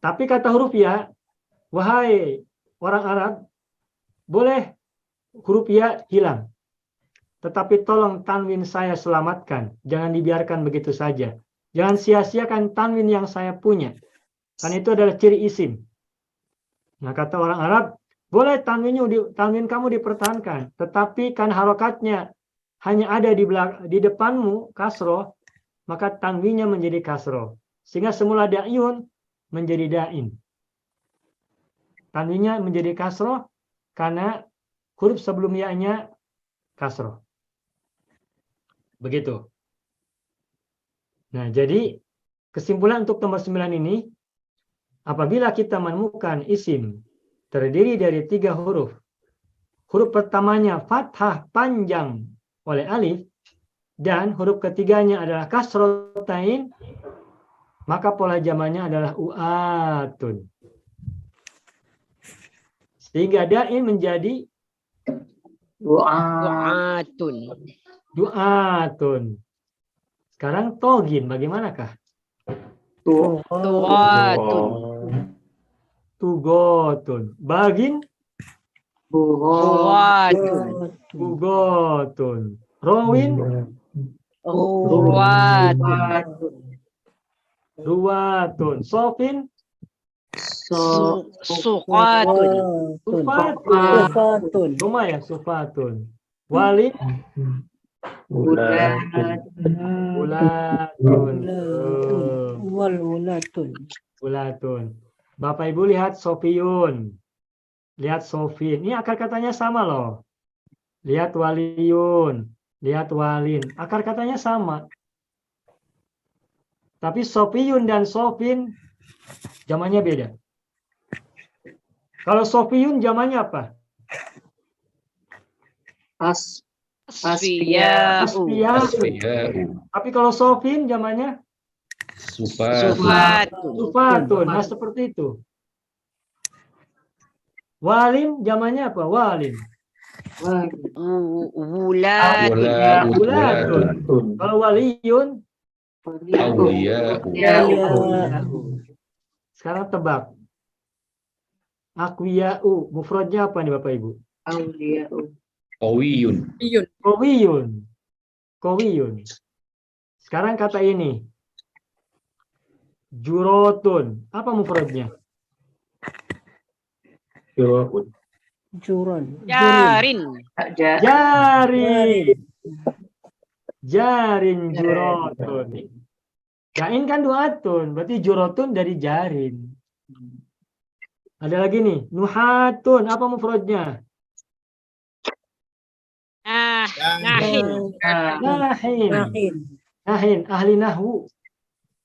Tapi kata huruf ya, wahai orang Arab, boleh huruf ya hilang. Tetapi tolong tanwin saya selamatkan. Jangan dibiarkan begitu saja. Jangan sia-siakan tanwin yang saya punya. Karena itu adalah ciri isim. Nah, kata orang Arab, boleh tanwin kamu dipertahankan. Tetapi kan harokatnya hanya ada di depanmu, kasroh, maka tanwinnya menjadi kasroh. Sehingga semula da'yun menjadi da'in. Tanwinnya menjadi kasroh karena huruf sebelum ya-nya kasroh. Begitu. Nah, jadi kesimpulan untuk nomor 9 ini, apabila kita menemukan isim terdiri dari 3 huruf, huruf pertamanya fathah panjang oleh alif, dan huruf ketiganya adalah kasrotain, maka pola jamannya adalah u'atun. Sehingga dain menjadi Du'atun. du'atun. Sekarang togin, bagaimanakah? Tu'atun. Tugotun. Bagin? Tu'atun. Tugotun. Rawin? Ruwatun. Ruwatun. Sofin? Suqatun. Sufatun. Rumah ya, sufatun. Walid? Ulatun. Ulatun. Bapak Ibu lihat Sofiyun. Lihat Sofin. Ini akar katanya sama loh. Lihat Waliyun. Lihat Walin. Akar katanya sama. Tapi Sofiyun dan Sofin zamannya beda. Kalau Sofiyun zamannya apa? Asfiya'u. Tapi kalau Sofin zamannya Sufatun. Nah, seperti itu. Walin zamannya apa? Walin. Wulat. Wulatun. Kalau waliyun, Awliya. Auliya'u. Sekarang tebak. Aqwiya'u. Mufradnya apa nih Bapak Ibu? Qawiyun. Qawiyun. Qawiyun. Sekarang kata ini. Jurotun. Apa mufradnya? Juron. Jarin. Jarin. Jarin jurotun. Jain kan duatun, berarti jurotun dari jarin. Ada lagi nih, nuhatun. Apa mufradnya? Nahin. Nahin. Ahli nahwu.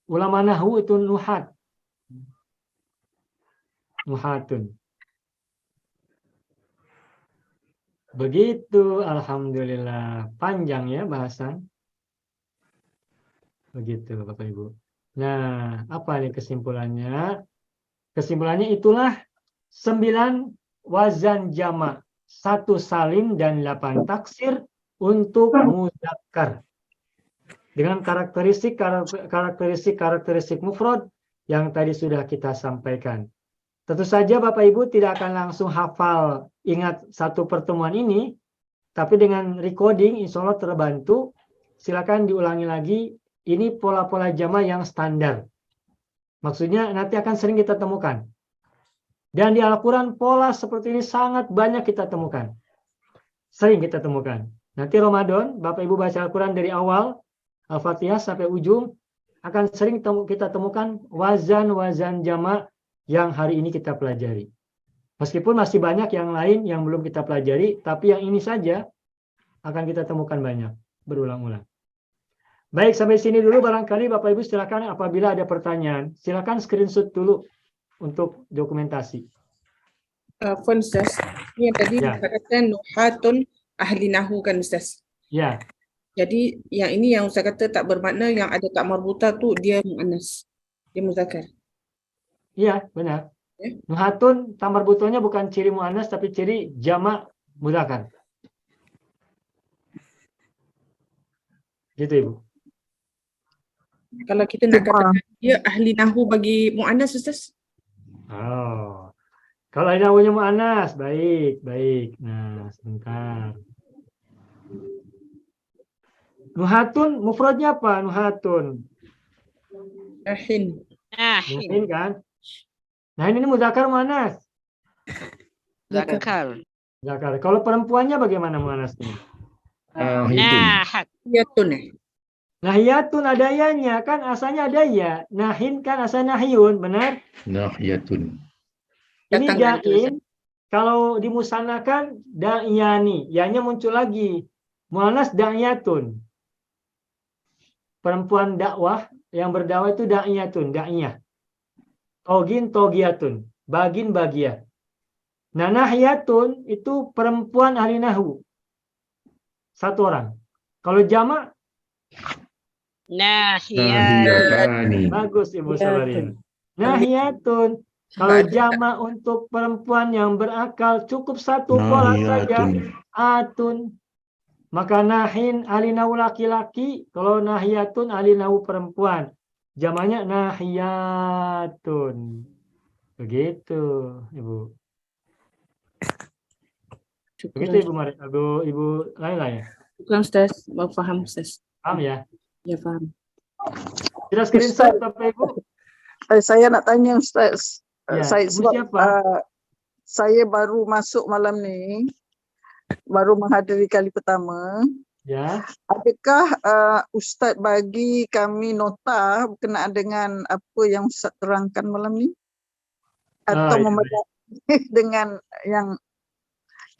Ulama nahwu itu nuhat. Nuhatun. Begitu, alhamdulillah. Panjang ya bahasan. Begitu Bapak Ibu. Nah, apa nih kesimpulannya? Kesimpulannya itulah 9 wazan jamak, 1 salim dan 8 taksir untuk muzakkar. Dengan karakteristik mufrad yang tadi sudah kita sampaikan. Tentu saja Bapak Ibu tidak akan langsung hafal ingat satu pertemuan ini, tapi dengan recording insya Allah terbantu. Silakan diulangi lagi. Ini pola-pola jamak yang standar. Maksudnya nanti akan sering kita temukan. Dan di Al-Quran pola seperti ini sangat banyak kita temukan. Sering kita temukan. Nanti Ramadan, Bapak Ibu baca Al-Quran dari awal, Al-Fatihah sampai ujung, akan sering kita temukan wazan-wazan jamak yang hari ini kita pelajari. Meskipun masih banyak yang lain yang belum kita pelajari, tapi yang ini saja akan kita temukan banyak, berulang-ulang. Baik, sampai sini dulu barangkali Bapak Ibu silakan apabila ada pertanyaan, silakan screenshot dulu untuk dokumentasi. Ustaz, ini yang tadi dikatakan nuhatun ahli nahu kan Ustaz? Ya. Jadi yang ini yang Ustaz kata tak bermakna yang ada tak marbuta tu dia muannas, dia muzakkar. Iya, benar. Nuhatun tak marbutonya bukan ciri muannas tapi ciri jamak muzakkar. Gitu Ibu. Kalau kita nak katakan dia ahli nahu bagi muannas Ustaz? Oh. Kalau ahli nahunya muannas, baik. Nah, sebentar. Nuhatun mufradnya apa? Nuhatun. Nahin. Nahin kan? Nah ini muzakkar muannas. Muzakkar. Kalau perempuannya bagaimana muannasnya? Nahiyatun. Nahiyatun ada yanya kan asalnya ada ya. Nahin kan asal nahyun, benar? Nahiyatun. Ini jain kalau dimusanakan da'iyani, yanya muncul lagi. Muannas da'iyatun. Perempuan dakwah yang berdakwah itu da'iyatun, da'iyah. Togin togiyatun, bagin bagiyah. Nah, nahiyatun itu perempuan ahli nahwu. 1 orang. Kalau jamak nahiyatun. Bagus Ibu Sabarin. Nahiyatun. Kalau jamak untuk perempuan yang berakal cukup 1 pola saja. Atun. Maka nahin ahli nahwu laki-laki, kalau nahiyatun ahli nahwu perempuan. Jamaknya nahiyatun. Begitu, Ibu. Begitu Ibu Mari, Ibu Laila ya? Bukan Ustaz, mau paham Ustaz. Paham ya? Ya paham. Sudah screenshot Bapak Ibu? Saya nak tanya Ustaz. Ya, saya baru masuk malam ni, baru menghadiri kali pertama. Ya. Adakah Ustaz bagi kami nota berkenaan dengan apa yang Ustaz terangkan malam ni? Atau membaca dengan yang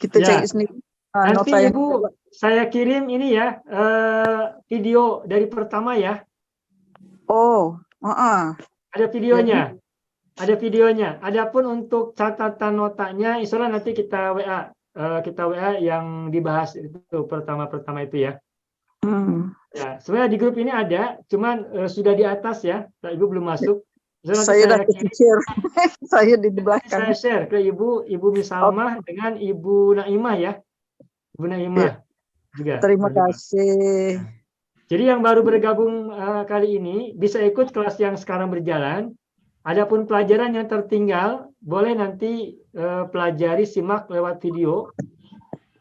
kita cari sendiri? Nanti Ibu, saya kirim ini ya, video dari pertama ya. Oh, ada videonya. Ada videonya. Adapun untuk catatan notanya, insya Allah nanti kita WA. Kita WA yang dibahas itu pertama itu ya. Ya, sebenarnya di grup ini ada, cuman sudah di atas ya. Ibu belum masuk. Saya dah share. Saya di belakang. Saya share ke Ibu Misalmah dengan Ibu Naimah ya. Ibu Naimah juga. Terima berjumpa. kasih. Jadi yang baru bergabung kali ini bisa ikut kelas yang sekarang berjalan. Adapun pelajaran yang tertinggal boleh nanti pelajari, simak lewat video.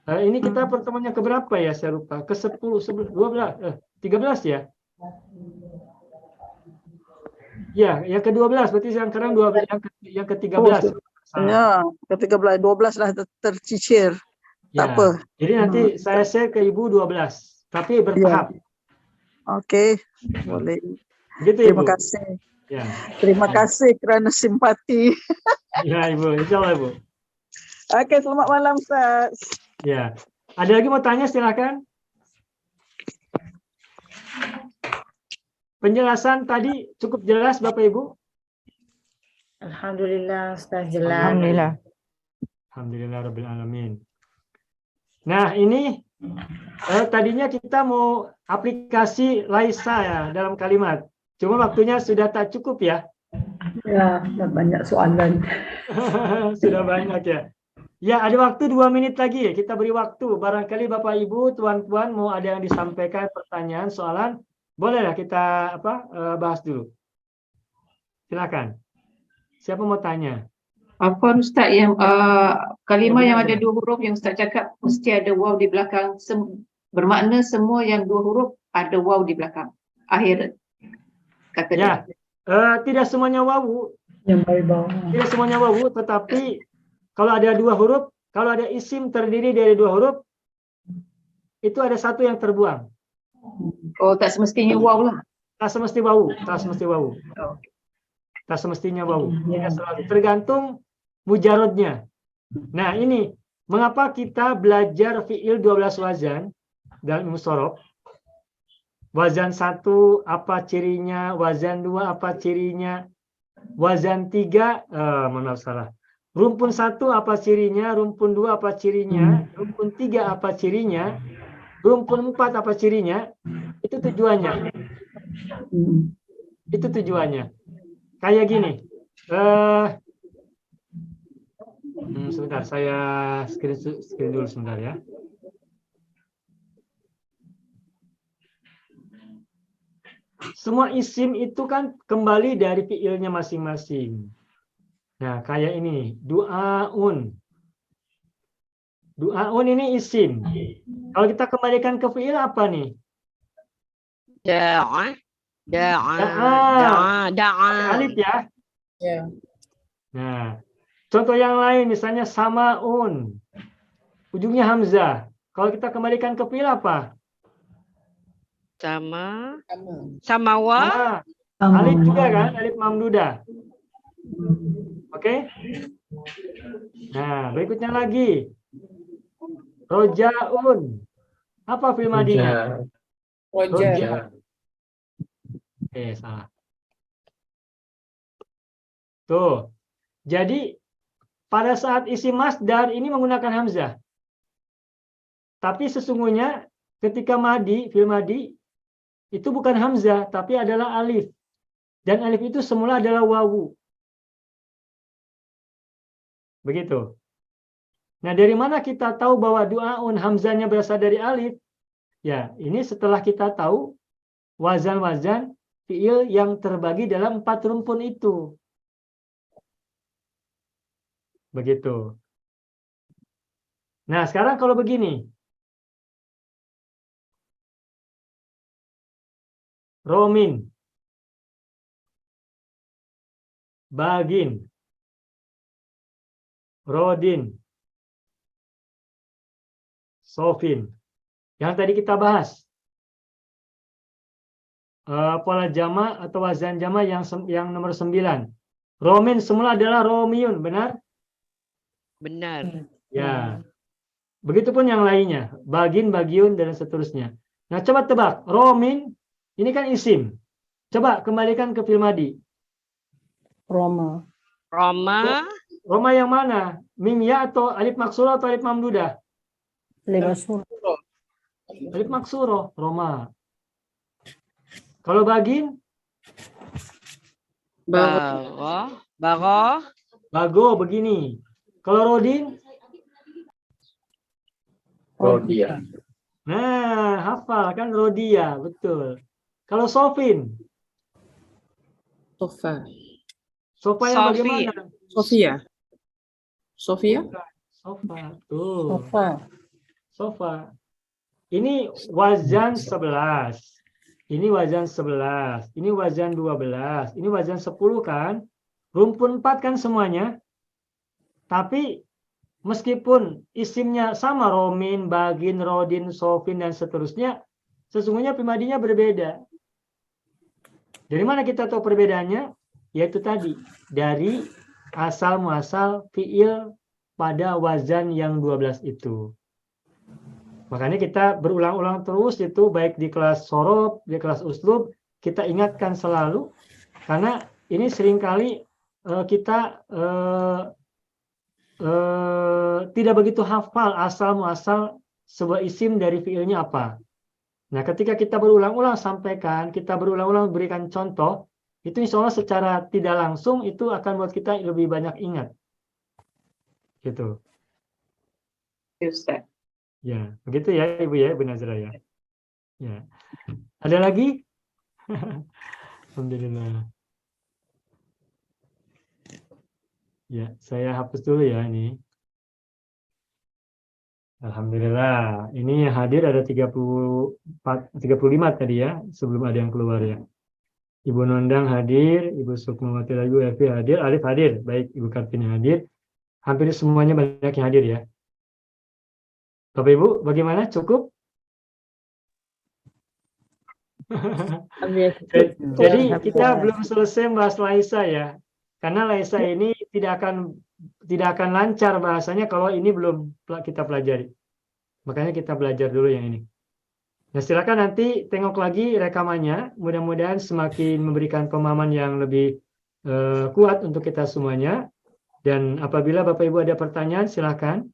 Ini kita pertemuannya keberapa ya, saya lupa. Ke-10, 12, 13 ya? Ya, yang ke-12 berarti sekarang 12, yang ke-13. Ya, ke-13, 12 lah tercicir. Ya. Tak apa. Jadi nanti saya share ke Ibu 12, tapi bertahap. Okey, boleh. Begitu, Terima Ibu. kasih. Ya. Terima kasih kerana simpati. Ya, Ibu. Insyaallah, Ibu. Okey, selamat malam, Ustaz. Ya. Ada lagi mau tanya, silakan. Penjelasan tadi cukup jelas, Bapak Ibu? Alhamdulillah, Ustaz jelas. Alhamdulillah. Alhamdulillah Rabbil Alamin. Nah, ini tadinya kita mau aplikasi Laisa ya dalam kalimat. Cuma waktunya sudah tak cukup ya. Ya, banyak soalan. Sudah banyak ya. Ya, ada waktu 2 menit lagi. Kita beri waktu. Barangkali Bapak Ibu, Tuan-Tuan mau ada yang disampaikan, pertanyaan, soalan. Bolehlah kita bahas dulu. Silakan. Siapa mau tanya? Apa Ustaz yang kalimah Ya, yang ada. ada 2 huruf yang Ustaz cakap mesti ada waw di belakang. Bermakna semua yang 2 huruf ada waw di belakang. Akhir kata dia. Tidak semuanya wawu. Yang bawah. Tidak semuanya wawu, tetapi kalau ada 2 huruf, kalau ada isim terdiri dari 2 huruf, itu ada satu yang terbuang. Oh, tak semestinya waw lah. Tak semesti wawu, tak semesti wawu. Tak semestinya wawu. Tidak selalu. Tergantung mujarodnya. Nah, ini mengapa kita belajar fiil 12 wazan dalam ilmu shorof? Wazan 1 apa cirinya, wazan 2 apa cirinya, wazan 3 maaf salah. Rumpun 1 apa cirinya, rumpun 2 apa cirinya, rumpun 3 apa cirinya, rumpun 4 apa cirinya. Itu tujuannya. Itu tujuannya. Kayak gini. Sebentar, saya screen dulu sebentar ya. Semua isim itu kan kembali dari fiilnya masing-masing. Nah, kayak ini, du'aun. Du'aun ini isim. Kalau kita kembalikan ke fiil apa nih? Da'a. Alif ya. Nah, contoh yang lain misalnya samaun. Ujungnya hamzah. Kalau kita kembalikan ke fiil apa? Samawa. Alif juga kan, alif mamdudah. Oke? Nah, berikutnya lagi. Rojaun. Apa fiil madinya? Roja. Salah. Tuh. Jadi pada saat isi masdar ini menggunakan hamzah. Tapi sesungguhnya ketika madi, fiil madi itu bukan hamzah tapi adalah alif. Dan alif itu semula adalah wawu. Begitu. Nah, dari mana kita tahu bahwa du'aun hamzahnya berasal dari alif? Ya, ini setelah kita tahu wazan-wazan fiil yang terbagi dalam 4 rumpun itu. Begitu. Nah, sekarang kalau begini. Romin. Bagin. Rodin. Sofin. Yang tadi kita bahas. Pola jama atau wazan jama yang nomor 9. Romin semula adalah romiun, benar? Benar. Ya. Begitupun yang lainnya. Bagin, bagiun, dan seterusnya. Nah, coba tebak. Romin, ini kan isim. Coba kembalikan ke fiil madi. Roma. Roma yang mana? Mim ya atau alif maksurah atau alif mamdudah? Alif maksurah, Roma. Kalau bagin? Bago. Begini. Kalau rodin? Rodia. Nah, hafal kan Rodia, betul. Kalau Sofin, Sofa. Sofa yang Sofi. bagaimana? Sofia. Sofia? Bukan. Sofa, tuh. Sofa. Sofa. Ini wazan 11. Ini wazan 11. Ini wazan 12. Ini wazan 10 kan? Rumpun 4 kan semuanya? Tapi meskipun isimnya sama, Romin, Bagin, Rodin, Sofin, dan seterusnya, sesungguhnya primadinya berbeda. Dari mana kita tahu perbedaannya? Yaitu tadi, dari asal muasal fiil pada wazan yang 12 itu. Makanya kita berulang-ulang terus itu, baik di kelas sorob, di kelas uslub, kita ingatkan selalu, karena ini seringkali kita tidak begitu hafal asal muasal sebuah isim dari fiilnya apa. Nah, ketika kita berulang-ulang sampaikan, kita berulang-ulang berikan contoh, itu insya Allah secara tidak langsung itu akan buat kita lebih banyak ingat. Gitu. Ustaz. Ya, begitu ya Ibu ya, Ibu Nazra ya. Ya. Ada lagi? Alhamdulillah. Ya, saya hapus dulu ya ini. Alhamdulillah. Ini yang hadir ada 35 tadi ya, sebelum ada yang keluar ya. Ibu Nondang hadir, Ibu Sukmawati Ibu Evi hadir, Alif hadir. Baik, Ibu Kartini hadir. Hampir semuanya banyak yang hadir ya. Bapak Ibu, bagaimana? Cukup? Jadi kita belum selesai membahas Laisa ya. Karena Laisa ini tidak akan lancar bahasanya kalau ini belum kita pelajari. Makanya kita belajar dulu yang ini. Nah, silakan nanti tengok lagi rekamannya. Mudah-mudahan semakin memberikan pemahaman yang lebih kuat untuk kita semuanya. Dan apabila Bapak Ibu ada pertanyaan, silakan.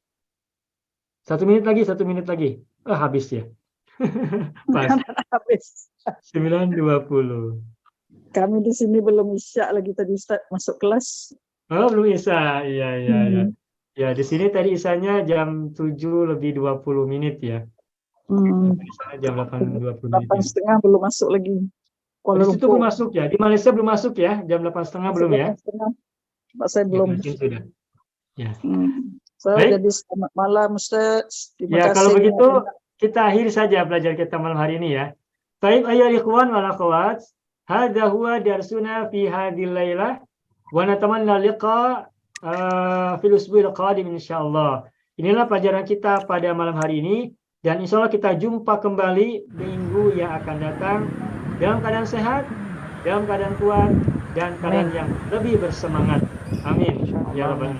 1 menit lagi, 1 menit lagi. Habis ya. Pas. Habis. 9.20. Kami di sini belum isya lagi tadi Ustaz masuk kelas. Oh, belum Isa. Iya. Ya, di sini tadi Isanya jam 7:20 ya. Di sana jam 8:20 menit. 8:30 belum masuk lagi. Di situ belum masuk ya. Di Malaysia belum masuk ya. Jam 8:30 belum ya. Pak saya belum. Ya, sudah. Ya. Jadi selamat malam Ustaz. Terima kasih. Kalau begitu kita akhiri saja belajar kita malam hari ini ya. Baik ayyuhal ikhwan wal akhwat, hadza huwa darsuna fi hadhil lailah wa natamanna liqa fil usbu'il qadim insyaallah. Inilah pelajaran kita pada malam hari ini dan insyaallah kita jumpa kembali minggu yang akan datang dalam keadaan sehat, dalam keadaan kuat dan keadaan yang lebih bersemangat. Amin. Ya Rabbal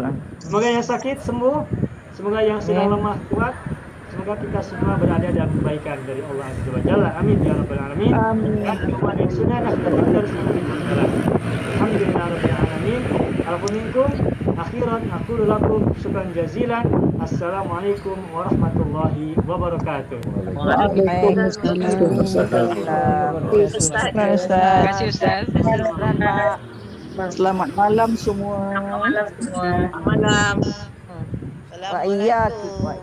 Alamin. Semoga yang sakit sembuh, semoga yang sedang lemah kuat, semoga kita semua berada dalam kebaikan dari Allah Azza wa Jalla. Amin ya Rabbal Alamin. Dan sunnah Alhamdulillah Rabbil Alamin. Alhamdulillah. Akhiran aqulu lakum syukran jazilan. Assalamualaikum warahmatullahi wabarakatuh. Waalaikumsalam. Terima kasih Ustaz. Selamat malam semua. Selamat malam. Wa iyyakum.